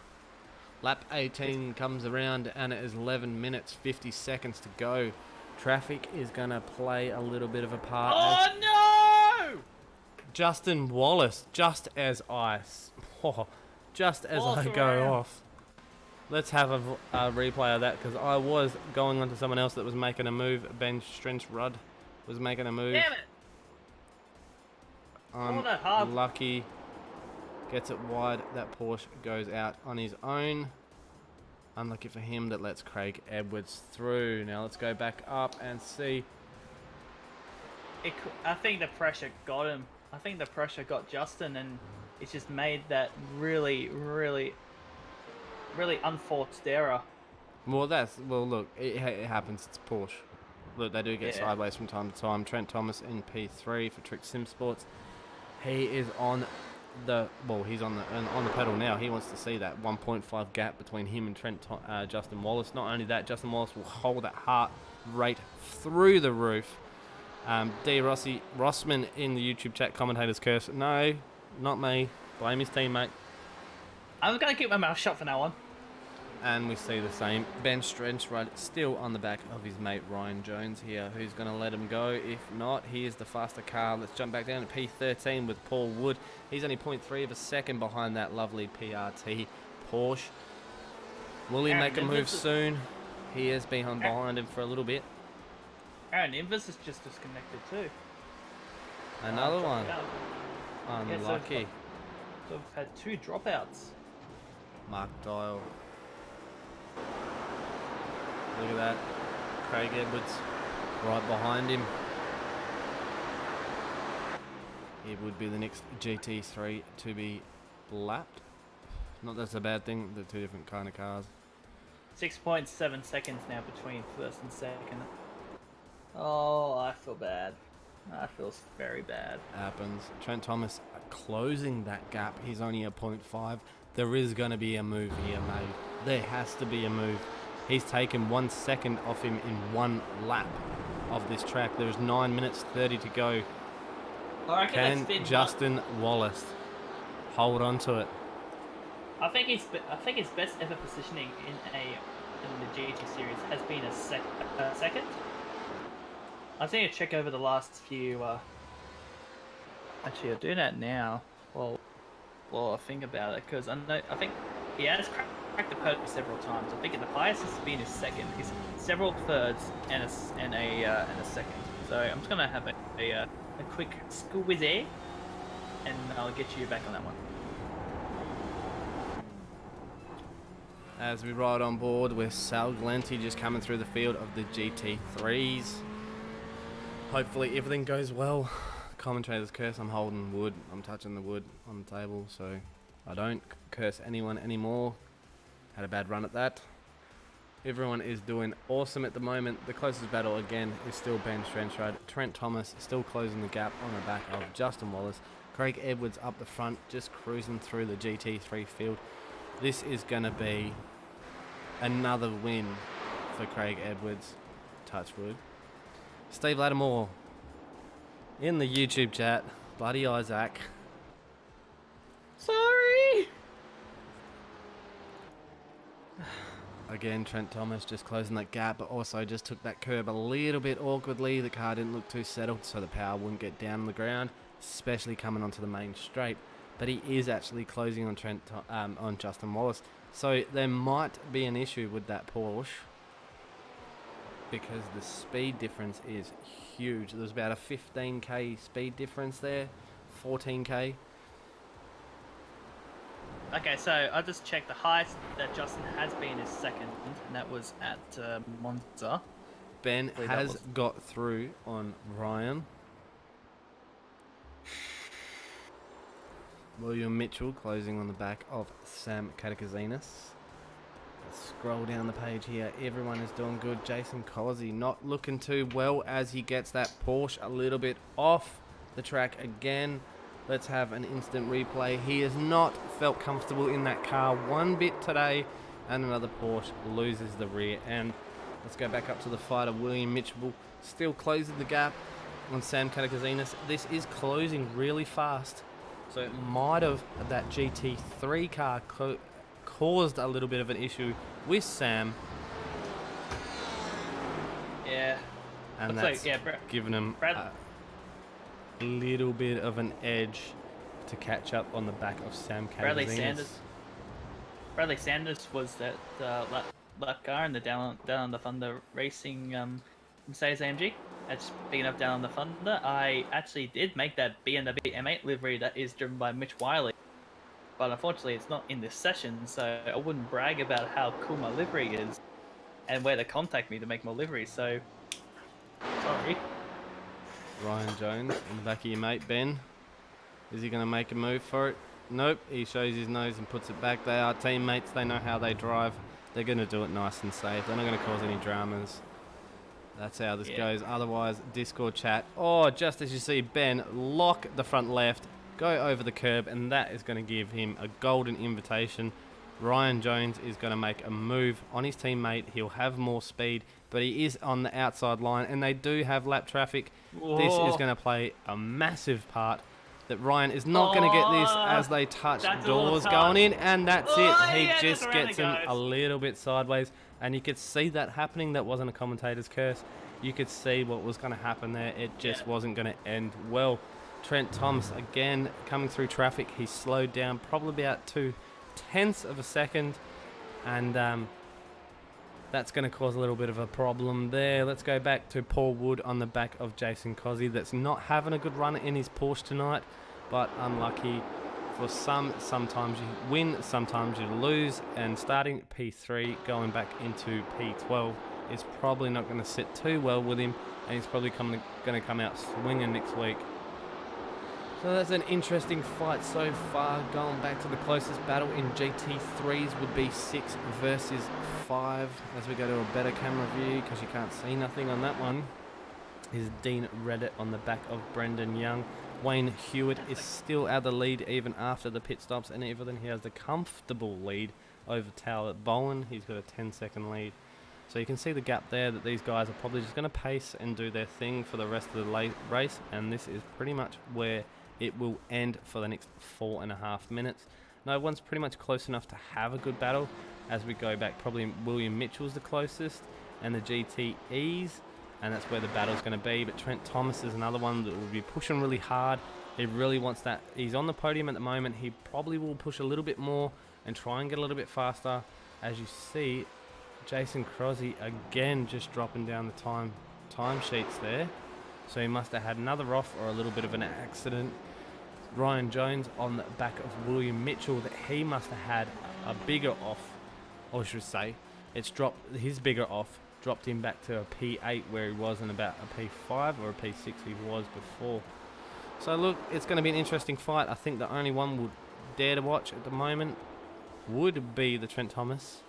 Lap 18 comes around, and it is 11 minutes 50 seconds to go. Traffic is going to play a little bit of a part. Oh no! Justin Wallace, just as I go off. Let's have a replay of that, because I was going on to someone else that was making a move. Ben Strenchrudd was making a move. Damn it! Unlucky. Gets it wide. That Porsche goes out on his own. Unlucky for him. That lets Craig Edwards through. Now let's go back up and see. I think the pressure got him. I think the pressure got Justin, and it's just made that really unforced error. Well, look, it happens. It's Porsche. Look, they do get sideways from time to time. Trent Thomas in P3 for Trick Sim Sports. He is on he's on the pedal now. He wants to see that 1.5 gap between him and Justin Wallace. Not only that, Justin Wallace will hold that heart rate through the roof. D. Rossman in the YouTube chat, commentators curse. No, not me. Blame his teammate. I'm going to keep my mouth shut for now on. And we see the same. Ben Strenchrudd still on the back of his mate Ryan Jones here, who's going to let him go. If not, he is the faster car. Let's jump back down to P13 with Paul Wood. He's only 0.3 of a second behind that lovely PRT Porsche. Will he make a move soon? He has been behind him for a little bit. Aaron Invers is just disconnected too. Another one. Unlucky. So we've had 2 dropouts. Mark Dial. Look at that. Craig Edwards right behind him. It would be the next GT3 to be lapped. Not that's a bad thing, they're 2 different kind of cars. 6.7 seconds now between first and second. Oh, I feel bad. That feels very bad. Happens. Trent Thomas closing that gap. He's only a 0.5. There is going to be a move here made. There has to be a move. He's taken 1 second off him in 1 lap of this track. There's 9 minutes 30 to go. Can Justin Wallace hold on to it? I think his best ever positioning in the GT series has been a second. I think I check over the last few. Actually, I'll do that now. Well, I think about it, because I think he has cracked the podium several times. I think the highest has been his second. He's several thirds and a second. So I'm just gonna have a quick squizzy and I'll get you back on that one. As we ride on board with Sal Glenti just coming through the field of the GT3s. Hopefully everything goes well. Commentator's curse, I'm holding wood. I'm touching the wood on the table, so I don't curse anyone anymore. Had a bad run at that. Everyone is doing awesome at the moment. The closest battle again is still Ben Strenstrad. Trent Thomas still closing the gap on the back of Justin Wallace. Craig Edwards up the front, just cruising through the GT3 field. This is going to be another win for Craig Edwards. Touchwood. Steve Lattimore in the YouTube chat. Bloody Isaac. Sorry. Again, Trent Thomas just closing that gap, but also just took that curb a little bit awkwardly. The car didn't look too settled, so the power wouldn't get down on the ground, especially coming onto the main straight. But he is actually closing on on Justin Wallace. So there might be an issue with that Porsche because the speed difference is huge. There's about a 15k speed difference there, 14k. Okay, so I just checked the highest that Justin has been is second, and that was at Monza. Ben has got through on Ryan. William Mitchell closing on the back of Sam Katakazinas. Let's scroll down the page here. Everyone is doing good. Jason Cozzi not looking too well as he gets that Porsche a little bit off the track again. Let's have an instant replay. He has not felt comfortable in that car one bit today, and another Porsche loses the rear end. Let's go back up to the fight of William Mitchell, still closing the gap on Sam Katakazinas. This is closing really fast. So it might have, that GT3 car caused a little bit of an issue with Sam. Yeah. And looks that's like, given him a little bit of an edge to catch up on the back of Sam Katakazinas. Bradley Sanders was that car in the down on the Thunder Racing Mercedes AMG. That's big enough down on the Thunder. I actually did make that BMW M8 livery that is driven by Mitch Wiley, but unfortunately it's not in this session, so I wouldn't brag about how cool my livery is and where to contact me to make more liveries, so sorry. Ryan Jones in the back of your mate, Ben. Is he going to make a move for it? Nope, he shows his nose and puts it back. They are teammates, they know how they drive. They're going to do it nice and safe. They're not going to cause any dramas. That's how this goes. Otherwise, Discord chat. Oh, just as you see Ben lock the front left, go over the curb, and that is going to give him a golden invitation. Ryan Jones is going to make a move on his teammate. He'll have more speed, but he is on the outside line, and they do have lap traffic. Whoa. This is going to play a massive part. That Ryan is not going to get this as they touch doors going in, and that's it. He just gets him a little bit sideways, and you could see that happening. That wasn't a commentator's curse. You could see what was going to happen there. It just wasn't going to end well. Trent Thomas again coming through traffic. He slowed down probably about 0.2 of a second, and that's going to cause a little bit of a problem there. Let's go back to Paul Wood on the back of Jason Cozzi. That's not having a good run in his Porsche tonight, but unlucky. For sometimes you win, sometimes you lose, and starting P3, going back into P12 is probably not going to sit too well with him, and he's probably going to come out swinging next week. So that's an interesting fight so far. Going back to the closest battle in GT3s would be 6 versus 5. As we go to a better camera view, because you can't see nothing on that one, is Dean Reddit on the back of Brendan Young. Wayne Hewitt is still out of the lead even after the pit stops, and even he has the comfortable lead over Talbot Bowen. He's got a 10-second lead. So you can see the gap there that these guys are probably just going to pace and do their thing for the rest of the race, and this is pretty much where it will end for the next 4.5 minutes. No one's pretty much close enough to have a good battle. As we go back, probably William Mitchell's the closest, and the GTEs, and that's where the battle's going to be. But Trent Thomas is another one that will be pushing really hard. He really wants that. He's on the podium at the moment. He probably will push a little bit more and try and get a little bit faster. As you see, Jason Crosby again just dropping down the time sheets there. So he must have had another off or a little bit of an accident. Ryan Jones on the back of William Mitchell, that he must have had a bigger off, or I should say, it's dropped his bigger off, dropped him back to a P8 where he was in about a P5 or a P6 he was before. So look, it's going to be an interesting fight. I think the only one would dare to watch at the moment would be the Trent Thomas.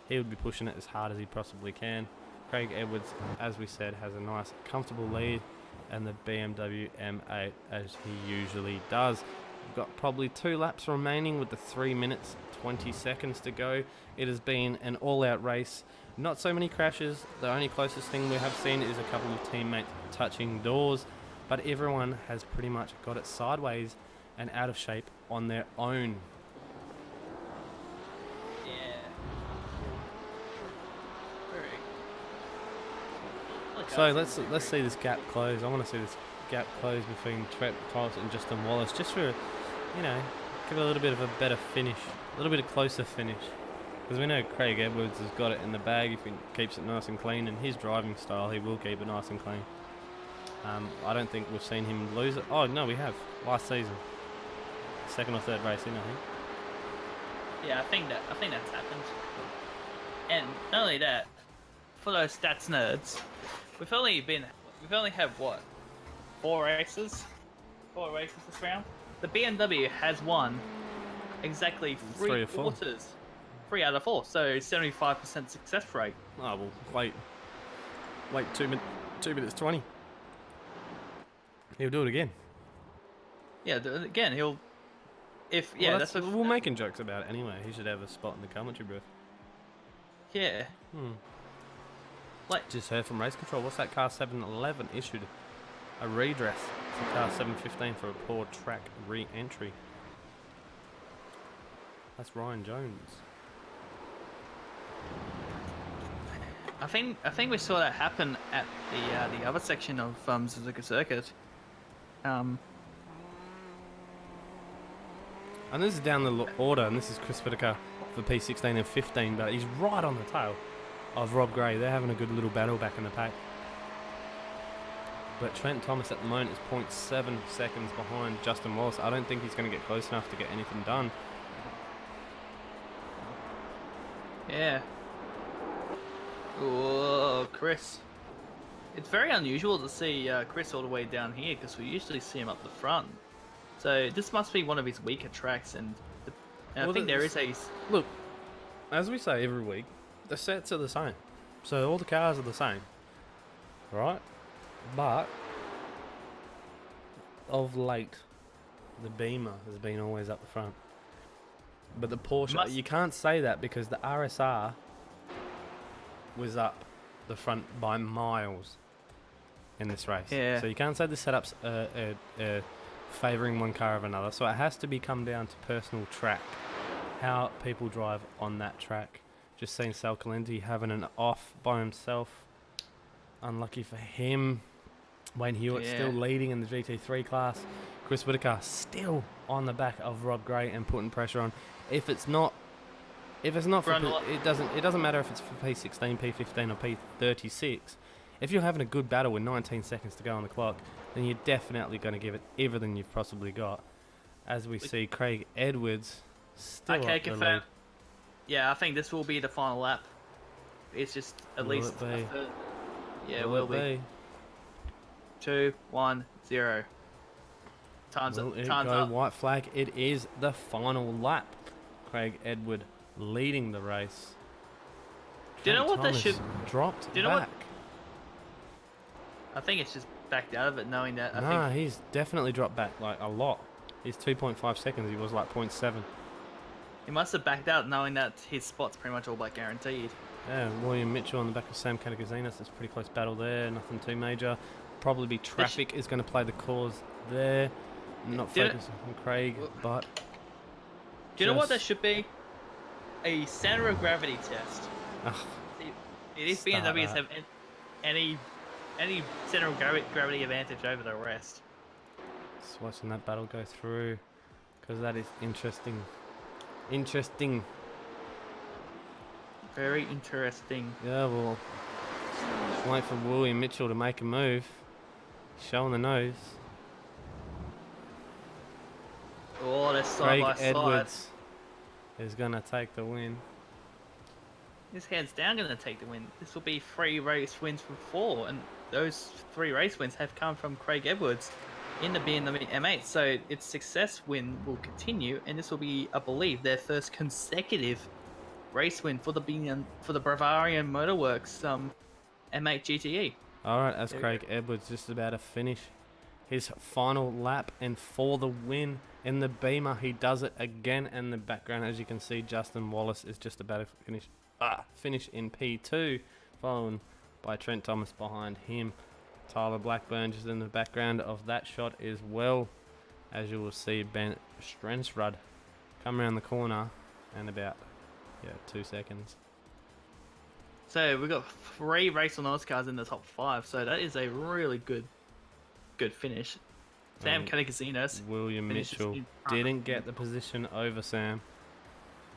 He would be pushing it as hard as he possibly can. Craig Edwards, as we said, has a nice comfortable lead, and the BMW M8 as he usually does. We've got probably 2 laps remaining with the 3 minutes 20 seconds to go. It has been an all-out race. Not so many crashes. The only closest thing we have seen is a couple of teammates touching doors, but everyone has pretty much got it sideways and out of shape on their own. So let's see this gap close. I want to see this gap close between Trent Thomas and Justin Wallace, just for, you know, give it a little bit of a better finish, a little bit of closer finish. Because we know Craig Edwards has got it in the bag if he keeps it nice and clean, and his driving style, he will keep it nice and clean. I don't think we've seen him lose it. Oh no, we have last season, 2nd or 3rd race in, I think. Yeah, I think that's happened. And not only that, for those stats nerds, we've only had what, 4 races this round. The BMW has won exactly 3 quarters, 3 out of 4, so 75% success rate. Oh well, wait 2 minutes 20. He'll do it again. Yeah, again he'll. If yeah, well, that's what we're making jokes about it anyway. He should have a spot in the commentary booth. Yeah. Like, just heard from Race Control. What's that? Car 711 issued a redress to car 715 for a poor track re-entry. That's Ryan Jones. I think we saw that happen at the other section of Suzuka Circuit. And this is down the order, and this is Chris Whitaker for P16 and 15, but he's right on the tail of Rob Gray. They're having a good little battle back in the pack. But Trent Thomas at the moment is 0.7 seconds behind Justin Wallace. I don't think he's going to get close enough to get anything done. Yeah. Oh, Chris. It's very unusual to see Chris all the way down here, because we usually see him up the front. So this must be one of his weaker tracks, and I think there is a... Look, as we say every week, the sets are the same. So all the cars are the same. Right? But, of late, the Beamer has been always up the front. But the Porsche, you can't say that because the RSR was up the front by miles in this race. Yeah. So you can't say the setups are favouring one car of another. So it has to come down to personal track, how people drive on that track. Just seen Sal Calenti having an off by himself. Unlucky for him. Wayne Hewitt still leading in the GT3 class. Chris Whitaker still on the back of Rob Gray and putting pressure on. If it's not for it doesn't matter if it's for P16, P15 or P36. If you're having a good battle with 19 seconds to go on the clock, then you're definitely going to give it everything you've possibly got. As we see Craig Edwards still up the lead. Yeah, I think this will be the final lap. It's just at least a third. Yeah, it will be. 2, 1, 0. Time's up. White flag. It is the final lap. Craig Edward leading the race. Do you know what that should dropped back? I think it's just backed out of it, knowing that. Nah, he's definitely dropped back like a lot. He's 2.5 seconds. He was like 0.7. He must have backed out, knowing that his spot's pretty much all but guaranteed. Yeah, William Mitchell on the back of Sam Katagizinas. It's a pretty close battle there. Nothing too major. Probably be traffic is going to play the cause there. Not focusing on Craig, but... Do you know what that should be? A center of gravity test. Ugh, it is BMWs have any center of gravity advantage over the rest. Just watching that battle go through, because that is interesting. Interesting. Very interesting. Yeah, well, just wait for William Mitchell to make a move. Showing the nose. Oh, they're side Craig by side. Edwards is going to take the win. He's hands down going to take the win. This will be 3 race wins from 4, and those 3 race wins have come from Craig Edwards in the BMW M8. So its success win will continue, and this will be, I believe, their first consecutive race win for the Bavarian Motorworks M8 GTE. All right, as Craig Edwards just about to finish his final lap and for the win in the Beamer. He does it again, and in the background, as you can see, Justin Wallace is just about to finish in P2, followed by Trent Thomas behind him. Tyler Blackburn just in the background of that shot as well, as you will see Ben Strensrud come around the corner in about 2 seconds. So we've got 3 race on Oz cars in the top 5, so that is a really good finish. Sam Kanikazinos. William Mitchell didn't get the position over Sam.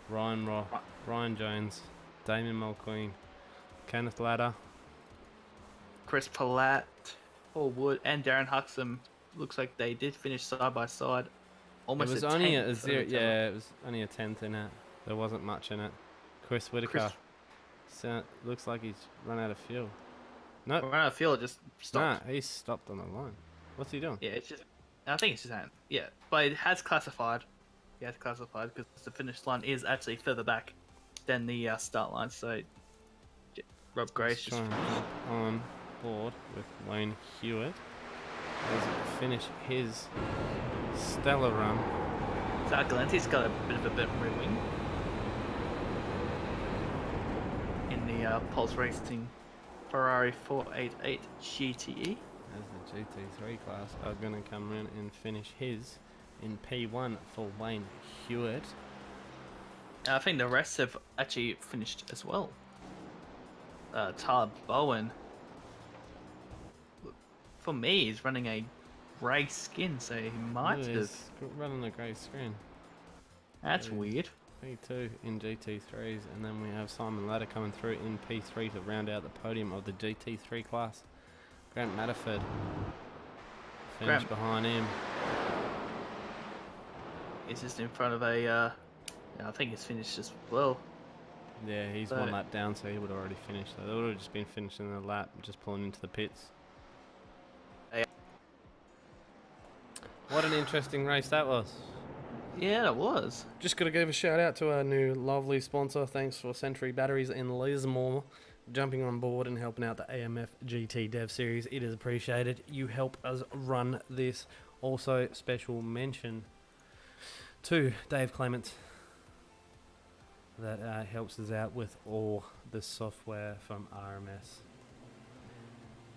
Ryan Roth, Ryan Jones, Damien Mulqueen, Kenneth Ladder, Chris Palat, Paul Wood, and Darren Huxham. Looks like they did finish side by side. Almost it was only a zero. Yeah, it was only a 10th in it. There wasn't much in it. Chris Whitaker. Looks like he's run out of fuel. No, run out of fuel. It just stopped. Nah, he stopped on the line. What's he doing? Yeah, it's just. I think it's just hand. Yeah, but it has classified. He has classified because the finish line is actually further back than the start line. So Rob Grace just on board with Wayne Hewitt as finish his stellar run. Zach Galente's got a bit of a rear wing in the Pulse Racing Ferrari 488 GTE. As the GT3 class are going to come in and finish his in P1 for Wayne Hewitt. I think the rest have actually finished as well. Tyler Bowen, for me, is running a grey skin, so he might have running a grey screen. That's weird. P2 in GT3s, and then we have Simon Ladder coming through in P3 to round out the podium of the GT3 class. Grant Matterford finished behind him. He's just in front of a. I think he's finished as well. Yeah, he's 1 lap down, so he would have already finished. So they would have just been finishing the lap, just pulling into the pits. What an interesting race that was. Yeah, it was. Just got to give a shout out to our new lovely sponsor. Thanks for Century Batteries in Lismore jumping on board and helping out the AMF GT Dev Series. It is appreciated. You help us run this. Also, special mention to Dave Clement that helps us out with all the software from RMS.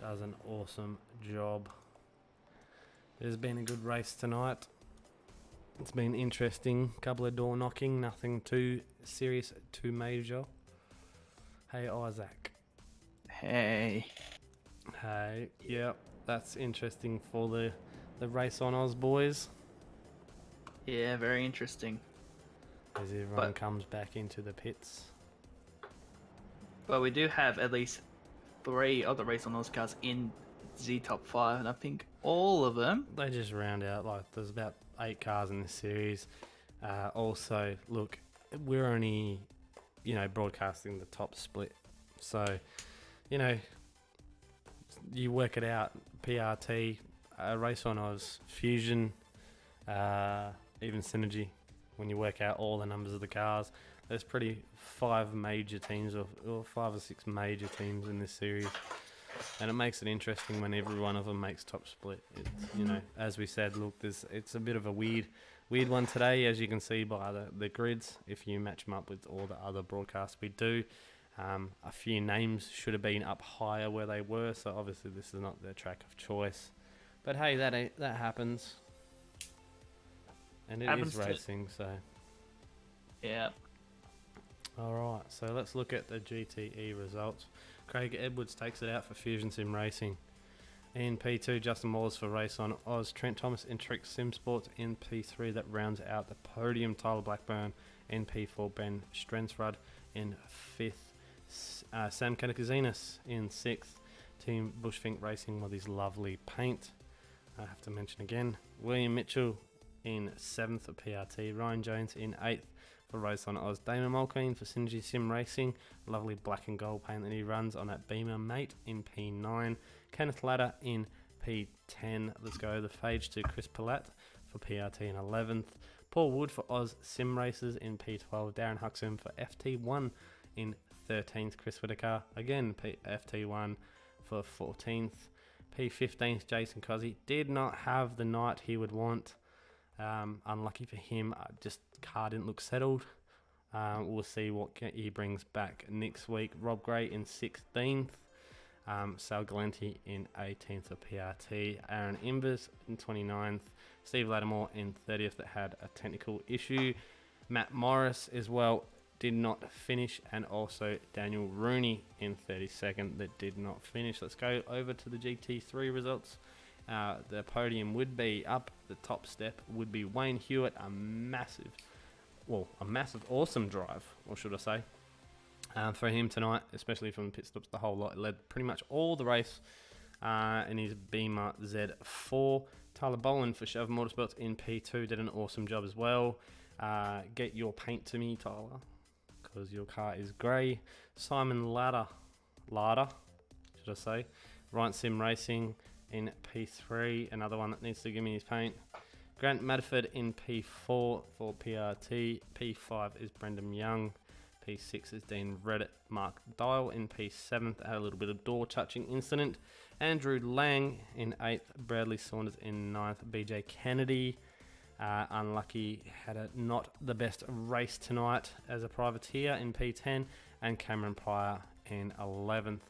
Does an awesome job. There's been a good race tonight. It's been interesting. Couple of door knocking, nothing too serious, too major. Hey, Isaac. Hey. Hey. Yep, that's interesting for the race on Oz, boys. Yeah, very interesting. As everyone comes back into the pits. But we do have at least 3 other race on Oz cars in Z top 5, and I think all of them. They just round out, like, there's about 8 cars in this series. Also, look, we're only, broadcasting the top split. So, you work it out. PRT, Race on Oz, Fusion, even Synergy. When you work out all the numbers of the cars, there's 5 major teams, or 5 or 6 major teams in this series. And it makes it interesting when every one of them makes top split. It's, as we said, look, it's a bit of a weird one today, as you can see by the grids. If you match them up with all the other broadcasts we do, a few names should have been up higher where they were. So obviously this is not their track of choice. But hey, that happens, and it is racing. So yeah. All right, so let's look at the GTE results. Craig Edwards takes it out for Fusion Sim Racing. In P2, Justin Wallace for Race on Oz. Trent Thomas in Trick Sim Sports in P3. That rounds out the podium. Tyler Blackburn in P4. Ben Strensrud in 5th. Sam Kanikazinas in 6th. Team Bushfink Racing with his lovely paint. I have to mention again, William Mitchell in 7th for PRT. Ryan Jones in 8th for Race on Oz. Damon Mulqueen for Synergy Sim Racing. Lovely black and gold paint that he runs on that Beamer Mate in P9. Kenneth Ladder in P10. Let's go the Phage to Chris Palat for PRT in 11th. Paul Wood for Oz Sim Races in P12. Darren Huxham for FT1 in 13th. Chris Whitaker again FT1 for 14th. P15th Jason Cozzy did not have the night he would want. Unlucky for him, just car didn't look settled. We'll see what he brings back next week. Rob Gray in 16th. Sal Galenti in 18th of PRT. Aaron Imbers in 29th. Steve Lattimore in 30th that had a technical issue. Matt Morris as well did not finish, and also Daniel Rooney in 32nd that did not finish. Let's go over to the GT3 results. The podium would be up. The top step would be Wayne Hewitt, a massive, awesome drive, or should I say, for him tonight, especially from the pit stops. The whole lot led pretty much all the race in his Beamer Z4. Tyler Boland for Shove Motorsports in P2 did an awesome job as well. Get your paint to me, Tyler, because your car is grey. Simon Larder, should I say, Ryan Sim Racing in P3, another one that needs to give me his paint. Grant Madford in P4 for PRT. P5 is Brendan Young. P6 is Dean Reddit. Mark Dial in P7th, had a little bit of door touching incident. Andrew Lang in 8th. Bradley Saunders in 9th. BJ Kennedy, unlucky, had a not the best race tonight as a privateer in P10. And Cameron Pryor in 11th.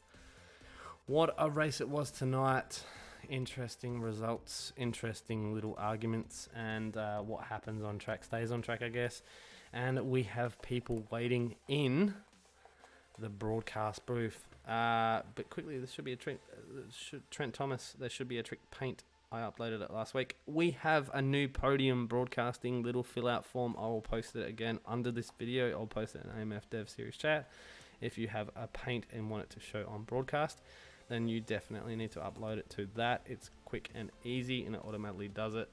What a race it was tonight. Interesting results, interesting little arguments, and what happens on track stays on track, I guess. And we have people waiting in the broadcast booth. But quickly, this should be a Trent Thomas. There should be a trick paint. I uploaded it last week. We have a new podium broadcasting little fill out form. I will post it again under this video. I'll post it in AMF Dev Series chat. If you have a paint and want it to show on broadcast, then you definitely need to upload it to that. It's quick and easy, and it automatically does it.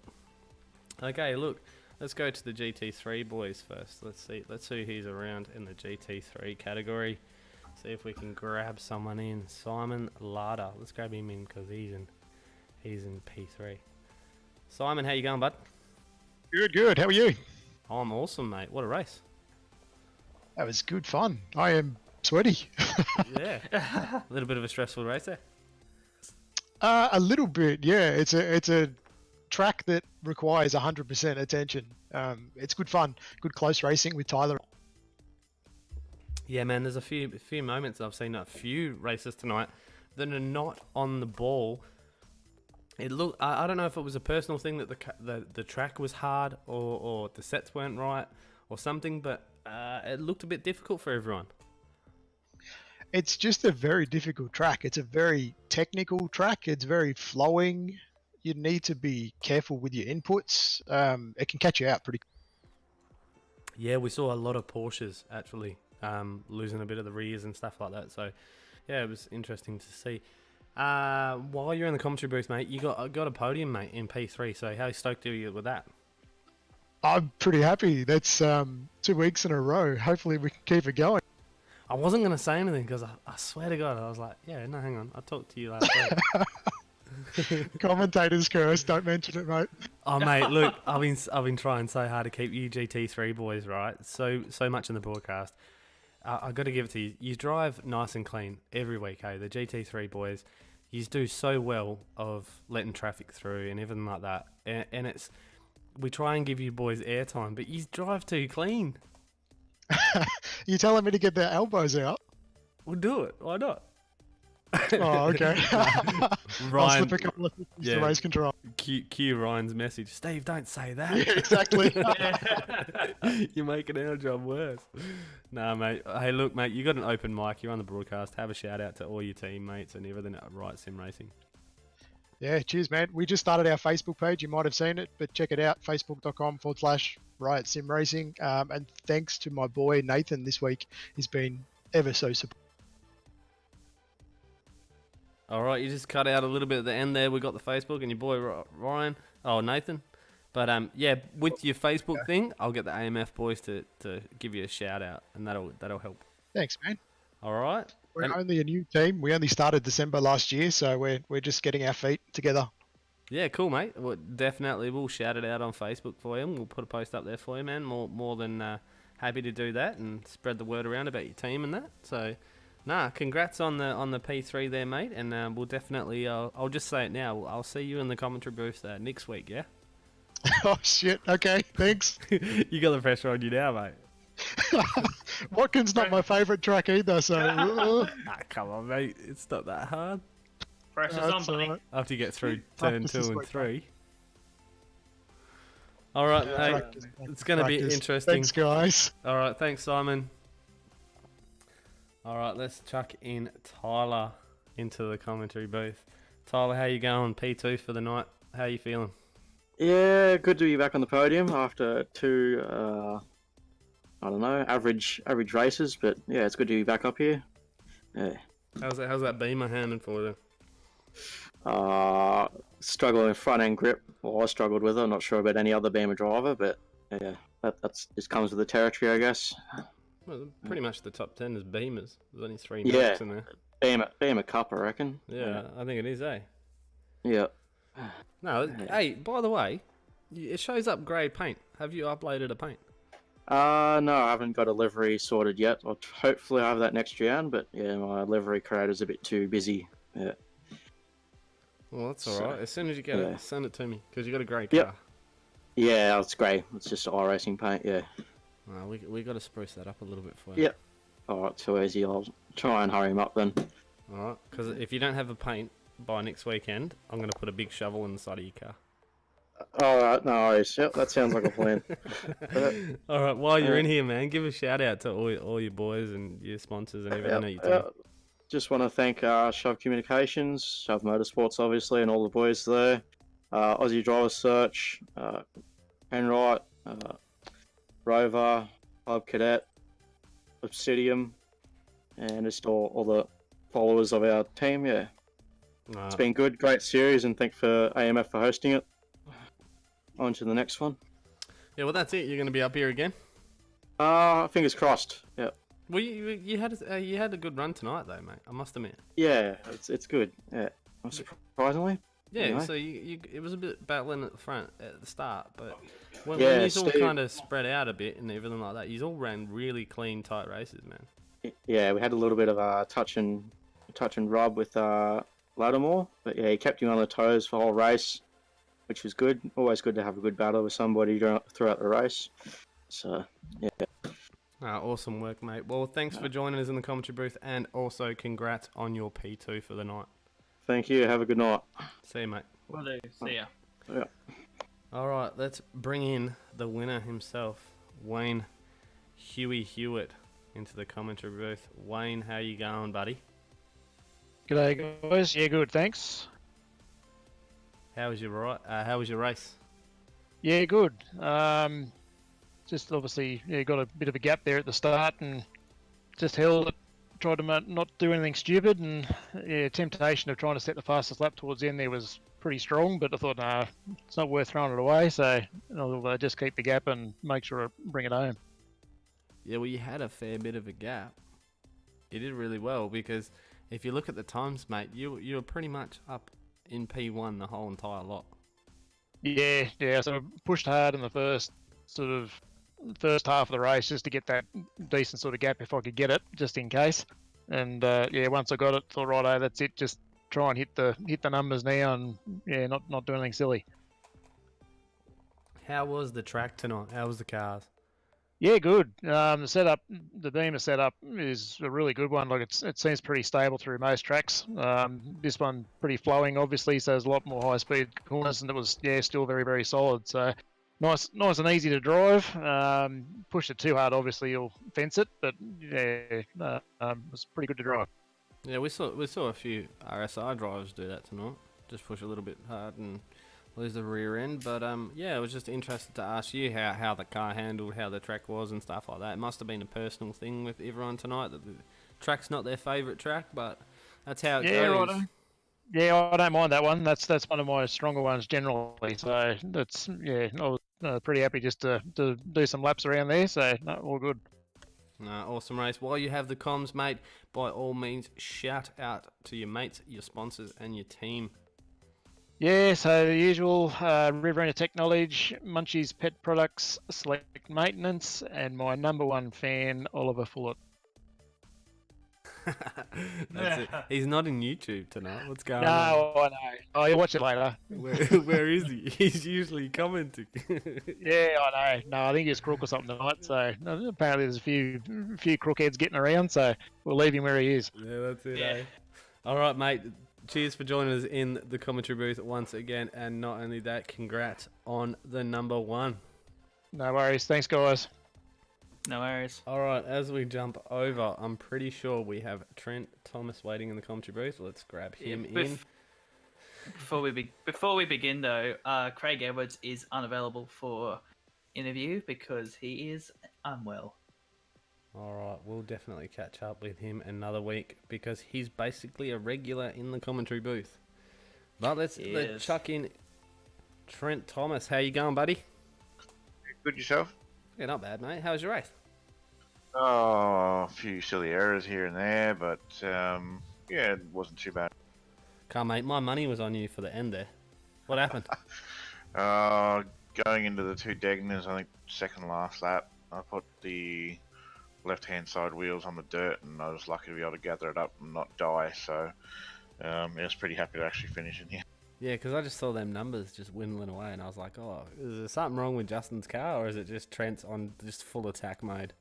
Okay, look, let's go to the GT3 boys first. Let's see who's around in the GT3 category. See if we can grab someone in. Simon Larder. Let's grab him in because he's in P3. Simon, how you going, bud? Good. How are you? I'm awesome, mate. What a race. That was good fun. I am sweaty. Yeah, a little bit of a stressful race there. A little bit, yeah. It's a track that requires 100% attention. It's good fun, good close racing with Tyler. Yeah, man. There's a few moments I've seen a few races tonight that are not on the ball. It looked. I don't know if it was a personal thing that the track was hard or the sets weren't right or something, but it looked a bit difficult for everyone. It's just a very difficult track. It's a very technical track. It's very flowing. You need to be careful with your inputs. It can catch you out pretty quick. Yeah, we saw a lot of Porsches actually losing a bit of the rears and stuff like that. So, yeah, it was interesting to see. While you're in the commentary booth, mate, you got a podium, mate, in P3. So, how stoked are you with that? I'm pretty happy. That's 2 weeks in a row. Hopefully, we can keep it going. I wasn't going to say anything because I swear to God, I was like, yeah, no, hang on. I talked to you last week. Commentators curse. Don't mention it, mate. Oh, mate, look, I've been trying so hard to keep you GT3 boys, right? So much in the broadcast. I got to give it to you. You drive nice and clean every week, hey? The GT3 boys, you do so well of letting traffic through and everything like that. And we try and give you boys airtime, but you drive too clean. You telling me to get the elbows out? We'll do it. Why not? Oh, okay. Ryan, I'll slip a couple of to race control. Cue Ryan's message. Steve, don't say that. Yeah, exactly. You're making our job worse. Nah, mate. Hey, look, mate, you got an open mic. You're on the broadcast. Have a shout out to all your teammates and everything at Right Sim Racing. Yeah, cheers, man. We just started our Facebook page. You might have seen it, but check it out. Facebook.com/Riot Sim Racing. And thanks to my boy Nathan this week. He's been ever so supportive. All right, you just cut out a little bit at the end there. We got the Facebook and your boy Ryan. Oh, Nathan. But yeah, with your Facebook thing, I'll get the AMF boys to give you a shout out, and that'll help. Thanks, man. All right. We're And- only a new team. We only started December last year, so we're just getting our feet together. Yeah, cool, mate. Well, definitely, we'll shout it out on Facebook for you. And we'll put a post up there for you, man. More than happy to do that and spread the word around about your team and that. So, congrats on the P3 there, mate. And we'll definitely, I'll just say it now. I'll see you in the commentary booth next week. Yeah. Oh shit! Okay, thanks. You got the pressure on you now, mate. Watkins not my favourite track either, so Come on, mate. It's not that hard. Pressure's on, that's buddy. alright. After you get through turn Practice 2 is and what 3. All right, mate. Practice, It's going to be practice. interesting. Thanks, guys. All right, thanks, Simon. All right, let's chuck in Tyler into the commentary booth. Tyler, how you going? P2 for the night. How you feeling? Yeah, good to be back on the podium after two, I don't know, average races. But yeah, it's good to be back up here. Yeah. How's that beamer handling for you? Struggling with front end grip. Well, I struggled with it. I'm not sure about any other beamer driver, but yeah, that's just comes with the territory, I guess. Well, pretty much the top 10 is beamers. There's only 3 Yeah. marks in there. Beamer cup, I reckon. Yeah, I think it is, eh? Yeah. No, hey, by the way, it shows up grey paint. Have you uploaded a paint? No, I haven't got a livery sorted yet. I'll hopefully have that next round, but yeah, my livery creator's a bit too busy. Yeah. Well, that's So, all right. As soon as you get yeah. it, send it to me, because you got a grey Yep. car. Yeah, it's grey. It's just iRacing paint, yeah. We got to spruce that up a little bit for you. Yep. Alright, too easy. I'll try and hurry him up then. All right, because if you don't have a paint by next weekend, I'm going to put a big shovel in the side of your car. Alright, no worries. Yep, that sounds like a plan. All right, while you're in here, man, give a shout out to all your boys and your sponsors and everything. I know you do. Just want to thank Shove Communications, Shove Motorsports, obviously, and all the boys there. Aussie Driver Search, Enright, Rover, Club Cadet, Obsidian, and just all the followers of our team. Yeah, it's been good, great series, and thanks for AMF for hosting it. On to the next one. Yeah, well, that's it. You're going to be up here again. Fingers crossed. Yeah. Well, you had a good run tonight, though, mate. I must admit. Yeah, it's good. Yeah, surprisingly. Yeah, Anyway. so it was a bit battling at the front at the start, but when Yeah, you all Steve- kind of spread out a bit and everything like that, you all ran really clean, tight races, man. Yeah, we had a little bit of a touch and rub with Lattimore, but yeah, he kept you on the toes for the whole race, which was good. Always good to have a good battle with somebody throughout the race. So yeah, Awesome work, mate. Well, thanks for joining us in the commentary booth, and also congrats on your P2 for the night. thank you. Have a good night. See you, mate. Will do. See ya. Yeah. All right, let's bring in the winner himself, Wayne Huey Hewitt, into the commentary booth. Wayne, how you going, buddy? G'day guys, yeah good, thanks. How was your race? Yeah good. Just obviously got a bit of a gap there at the start and just held it, tried to not do anything stupid, and temptation of trying to set the fastest lap towards the end there was pretty strong, but I thought nah, it's not worth throwing it away, so I'll just keep the gap and make sure I bring it home. Yeah, well, you had a fair bit of a gap. You did really well, because if you look at the times, mate, you were pretty much up in P1 the whole entire lot. Yeah, so I pushed hard in the first half of the race just to get that decent sort of gap if I could get it, just in case. And once I got it, thought right, that's it. Just try and hit the numbers now, and not do anything silly. How was the track tonight? How was the cars? Yeah, good. The setup, the Beamer setup is a really good one. Like it seems pretty stable through most tracks. This one pretty flowing, obviously, so there's a lot more high speed corners, and it was still very very solid. So nice and easy to drive. Push it too hard, obviously you'll fence it, but it was pretty good to drive. Yeah, we saw a few RSI drivers do that tonight. Just push a little bit hard and lose the rear end. But I was just interested to ask you how the car handled, how the track was and stuff like that. It must have been a personal thing with everyone tonight that the track's not their favourite track, but that's how it goes. Righto. Yeah, I don't mind that one. That's one of my stronger ones generally. So that's I was pretty happy just to do some laps around there. So no, all good. Awesome race. While you have the comms, mate, by all means, shout out to your mates, your sponsors, and your team. Yeah, so the usual Riverina Technology, Munchie's Pet Products, Select Maintenance, and my number one fan, Oliver Fullett. That's it. He's not in YouTube tonight. What's going on? No, I know. Oh, you'll watch it later. Where is he? He's usually commenting. Yeah, I know. No, I think he's crook or something tonight. So apparently there's a few crookheads getting around. So we'll leave him where he is. Yeah, that's it. Eh? All right, mate. Cheers for joining us in the commentary booth once again, and not only that, congrats on the number one. No worries. Thanks, guys. No worries. All right, as we jump over, I'm pretty sure we have Trent Thomas waiting in the commentary booth. Let's grab him in. Before we begin though, Craig Edwards is unavailable for interview because he is unwell. All right, we'll definitely catch up with him another week because he's basically a regular in the commentary booth. But let's chuck in Trent Thomas. How you going, buddy? Good yourself? Yeah, not bad, mate. How was your race? Oh, a few silly errors here and there, but yeah, it wasn't too bad. Can't, mate. My money was on you for the end there. What happened? Going into the two Degners, I think second last lap, I put the left-hand side wheels on the dirt, and I was lucky to be able to gather it up and not die. So I was pretty happy to actually finish in here. Yeah, because I just saw them numbers just dwindling away, and I was like, oh, is there something wrong with Justin's car, or is it just Trent's on just full attack mode?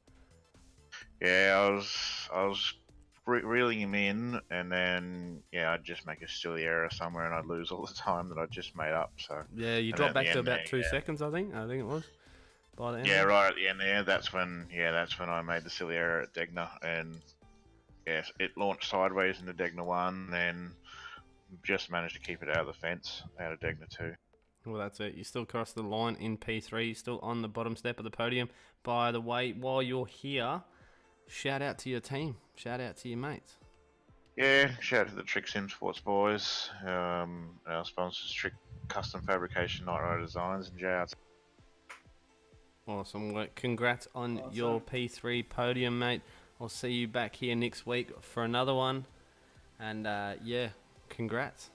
Yeah, I was reeling him in, and then I'd just make a silly error somewhere, and I'd lose all the time that I just made up. So yeah, you dropped back to about 2 seconds, I think it was. By the end. Yeah, right at the end there. That's when I made the silly error at Degner, and it launched sideways into Degner 1, and just managed to keep it out of the fence, out of Degner 2. Well, that's it. You still cross the line in P3. You're still on the bottom step of the podium. By the way, while you're here, shout out to your team. Shout out to your mates. Yeah, shout out to the Trick Sim Sports boys, our sponsors, Trick Custom Fabrication, Night Rider Designs, and JR. Awesome work. Congrats on your P3 podium, mate. I'll see you back here next week for another one. And congrats.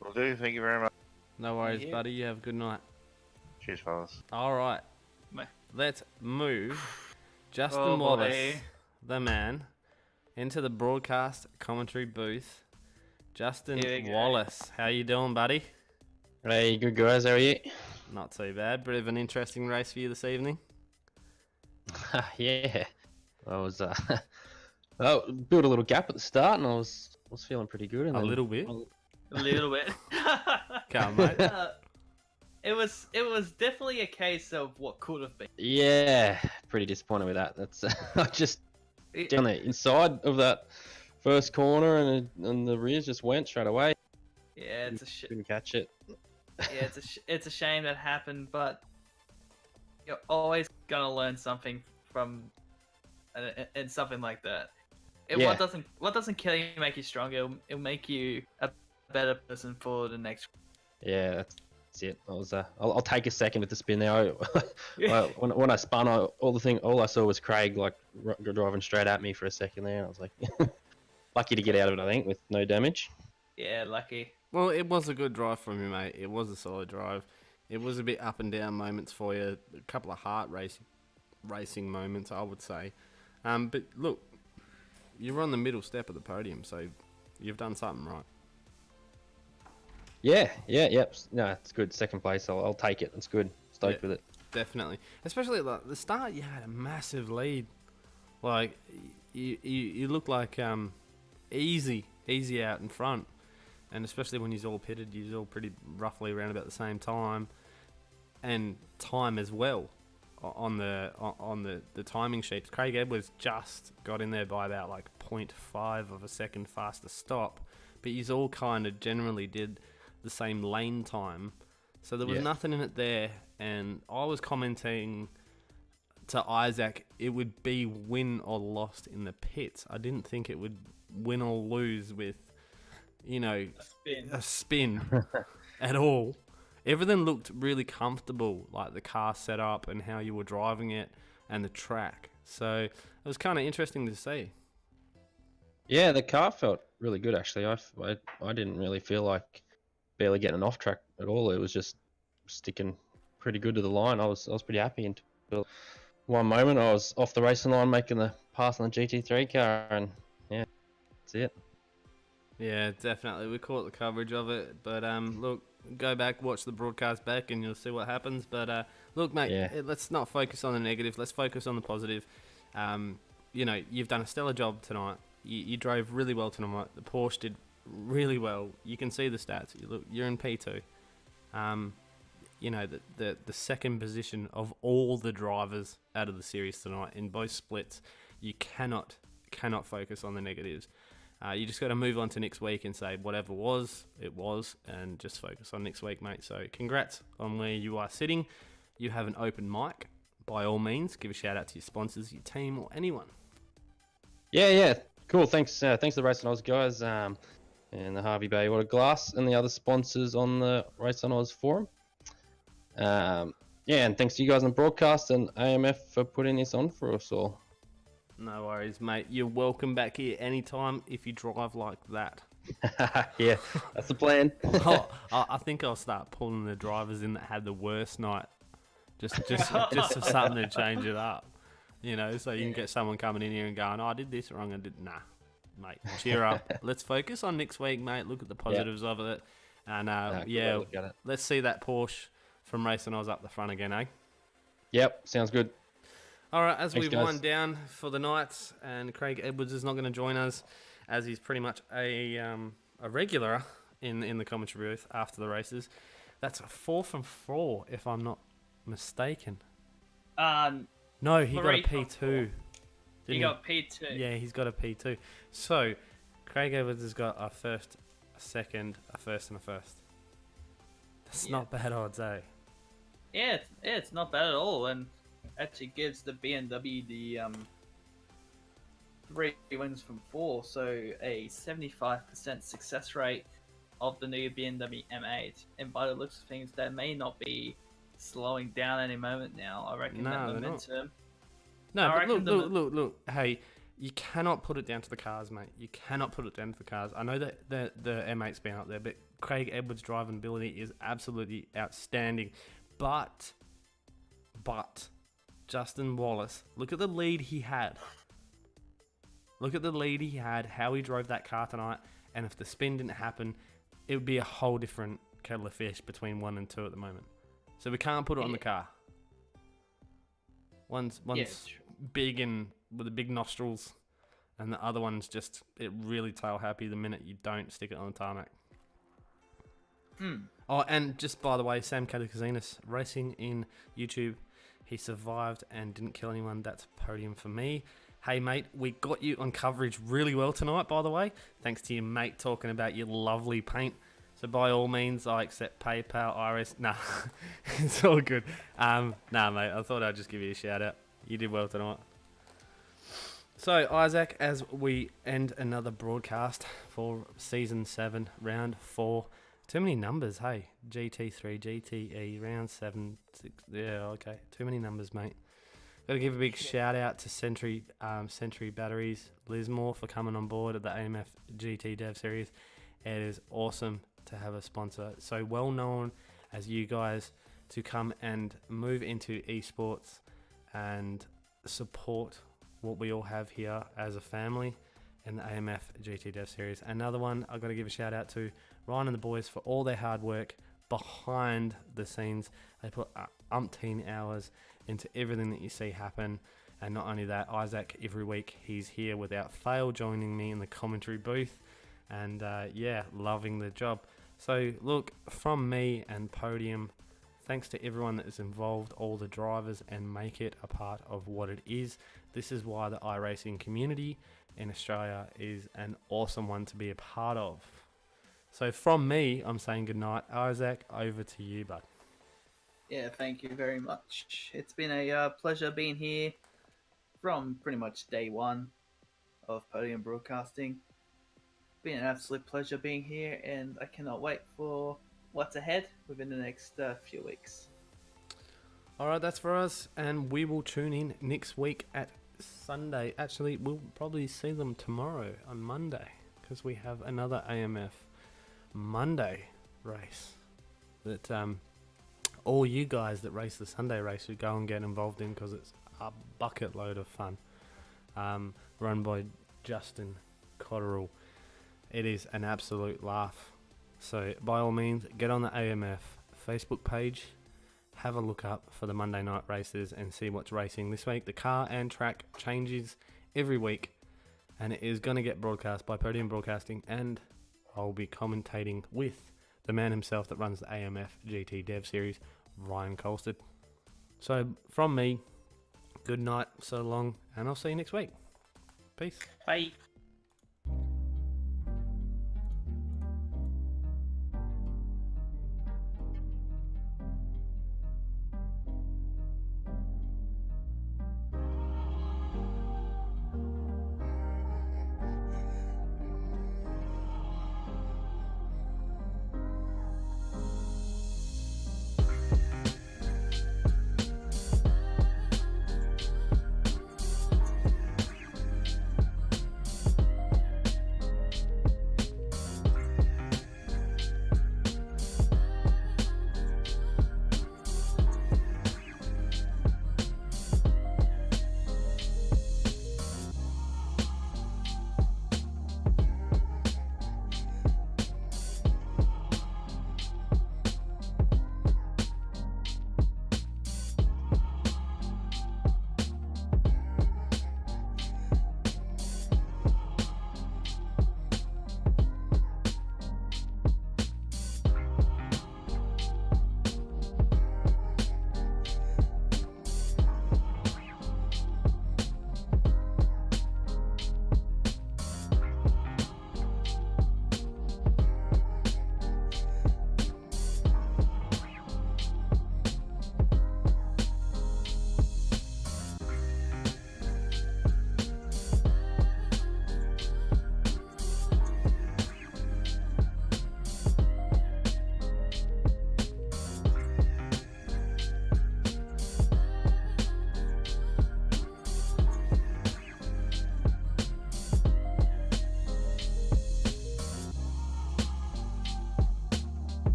Will do. Thank you very much. No worries, buddy. You have a good night. Cheers, fellas. All right. Let's move Justin Wallace, the man, into the broadcast commentary booth. Justin Wallace, how you doing, buddy? Hey, good guys. How are you? Not too bad. Bit of an interesting race for you this evening. Yeah. I was built a little gap at the start, and I was feeling pretty good. And a little bit. A little bit. Come on, mate. It was definitely a case of what could have been. Yeah, pretty disappointed with that. That's I just down the inside of that first corner, and the rears just went straight away. Yeah, couldn't catch it. Yeah, it's a shame that happened, but you're always gonna learn something from and something like that. What doesn't kill you make you stronger. It'll make you a better person for the next. Yeah, that's it. I'll take a second with the spin there. When I spun, all I saw was Craig driving straight at me for a second there, and I was like, lucky to get out of it, I think, with no damage. Yeah, lucky. Well, it was a good drive from you, mate. It was a solid drive. It was a bit up and down moments for you, a couple of heart racing moments, I would say. But look, you're on the middle step of the podium, so you've done something right. Yeah. No, it's good. Second place, I'll take it. It's good. Stoked with it. Definitely. Especially at the start, you had a massive lead. Like, you look like easy out in front. And especially when you're all pitted, you're all pretty roughly around about the same time. And time as well on the timing sheets. Craig Edwards just got in there by about 0.5 of a second faster stop. But you all kind of generally did the same lane time. So there was nothing in it there. And I was commenting to Isaac, it would be win or lost in the pits. I didn't think it would win or lose with you know, Spin. a spin at all. Everything looked really comfortable, like the car setup and how you were driving it and the track. So it was kind of interesting to see. Yeah, the car felt really good actually. I didn't really feel like barely getting off track at all. It was just sticking pretty good to the line. I was pretty happy until one moment I was off the racing line making the pass on the GT3 car, and yeah, that's it. Yeah, definitely. We caught the coverage of it, but look, go back, watch the broadcast back, and you'll see what happens. But look, mate, Yeah. let's not focus on the negative. Let's focus on the positive. You know, you've done a stellar job tonight. You drove really well tonight. The Porsche did really well. You can see the stats. You're in P2. You know, the second position of all the drivers out of the series tonight in both splits. You cannot focus on the negatives. You just got to move on to next week and say whatever was, it was, and just focus on next week, mate. So congrats on where you are sitting. You have an open mic. By all means, give a shout out to your sponsors, your team, or anyone. Yeah, cool. Thanks to the Racing Oz guys, and the Harvey Bay Water Glass, and the other sponsors on the Racing Oz forum. Yeah, and thanks to you guys on broadcast and AMF for putting this on for us all. No worries, mate. You're welcome back here anytime if you drive like that. Yeah, that's the plan. I think I'll start pulling the drivers in that had the worst night, just for something to change it up, you know. So you can get someone coming in here and going, "Oh, I did this wrong. I did nah, mate. Cheer up. Let's focus on next week, mate. Look at the positives of it, and yeah, let's see that Porsche from Racing Oz up the front again, eh? Yep, sounds good. All right, as Thanks, we guys. wind down for the night, and Craig Edwards is not going to join us, as he's pretty much a regular in the commentary booth after the races. That's a 4 from 4, if I'm not mistaken. No, he got a 3 from P2. 4. didn't He got P2. Yeah, he's got a P2. So, Craig Edwards has got a first, a second, a first, and a first. That's not bad odds, eh? Yeah, it's not bad at all, and actually gives the BMW the 3 wins from 4, so a 75% success rate of the new BMW M8. And by the looks of things, they may not be slowing down any moment now. I reckon that No, they're not. momentum. No, I but reckon look. Hey, you cannot put it down to the cars, mate. You cannot put it down to the cars. I know that the M8's been up there, but Craig Edwards' driving ability is absolutely outstanding. But Justin Wallace, look at the lead he had. Look at the lead he had, how he drove that car tonight, and if the spin didn't happen, it would be a whole different kettle of fish between 1 and 2 at the moment. So we can't put it on the car. One's big and with the big nostrils, and the other one's just really tail happy the minute you don't stick it on the tarmac. Oh, and just by the way, Sam Katakizinas racing in YouTube. He survived and didn't kill anyone. That's a podium for me. Hey, mate, we got you on coverage really well tonight, by the way. Thanks to your mate talking about your lovely paint. So by all means, I accept PayPal, Iris. Nah, it's all good. Nah, mate, I thought I'd just give you a shout out. You did well tonight. So, Isaac, as we end another broadcast for Season 7, Round 4. Too many numbers, hey. GT3, GTE, Round 7, 6. Yeah, okay. Too many numbers, mate. Got to give a big shout out to Century Batteries, Lismore, for coming on board at the AMF GT Dev Series. It is awesome to have a sponsor so well known as you guys to come and move into esports and support what we all have here as a family in the AMF GT Dev Series. Another one I've got to give a shout out to Ryan and the boys for all their hard work behind the scenes. They put umpteen hours into everything that you see happen. And not only that, Isaac, every week he's here without fail joining me in the commentary booth. And yeah, loving the job. So look, from me and Podium, thanks to everyone that is involved, all the drivers, and make it a part of what it is. This is why the iRacing community in Australia is an awesome one to be a part of. So from me, I'm saying goodnight. Isaac, over to you, bud. Yeah, thank you very much. It's been a pleasure being here from pretty much day one of Podium Broadcasting. been an absolute pleasure being here, and I cannot wait for what's ahead within the next few weeks. Alright, that's for us, and we will tune in next week at Sunday. Actually, we'll probably see them tomorrow on Monday, because we have another AMF Monday race that all you guys that race the Sunday race should go and get involved in, because it's a bucket load of fun. Run by Justin Cotterill. It is an absolute laugh. So by all means, get on the AMF Facebook page, have a look up for the Monday night races and see what's racing this week. The car and track changes every week, and it is going to get broadcast by Podium Broadcasting, and I'll be commentating with the man himself that runs the AMF GT Dev Series, Ryan Colstead. So from me, good night, so long, and I'll see you next week. Peace. Bye.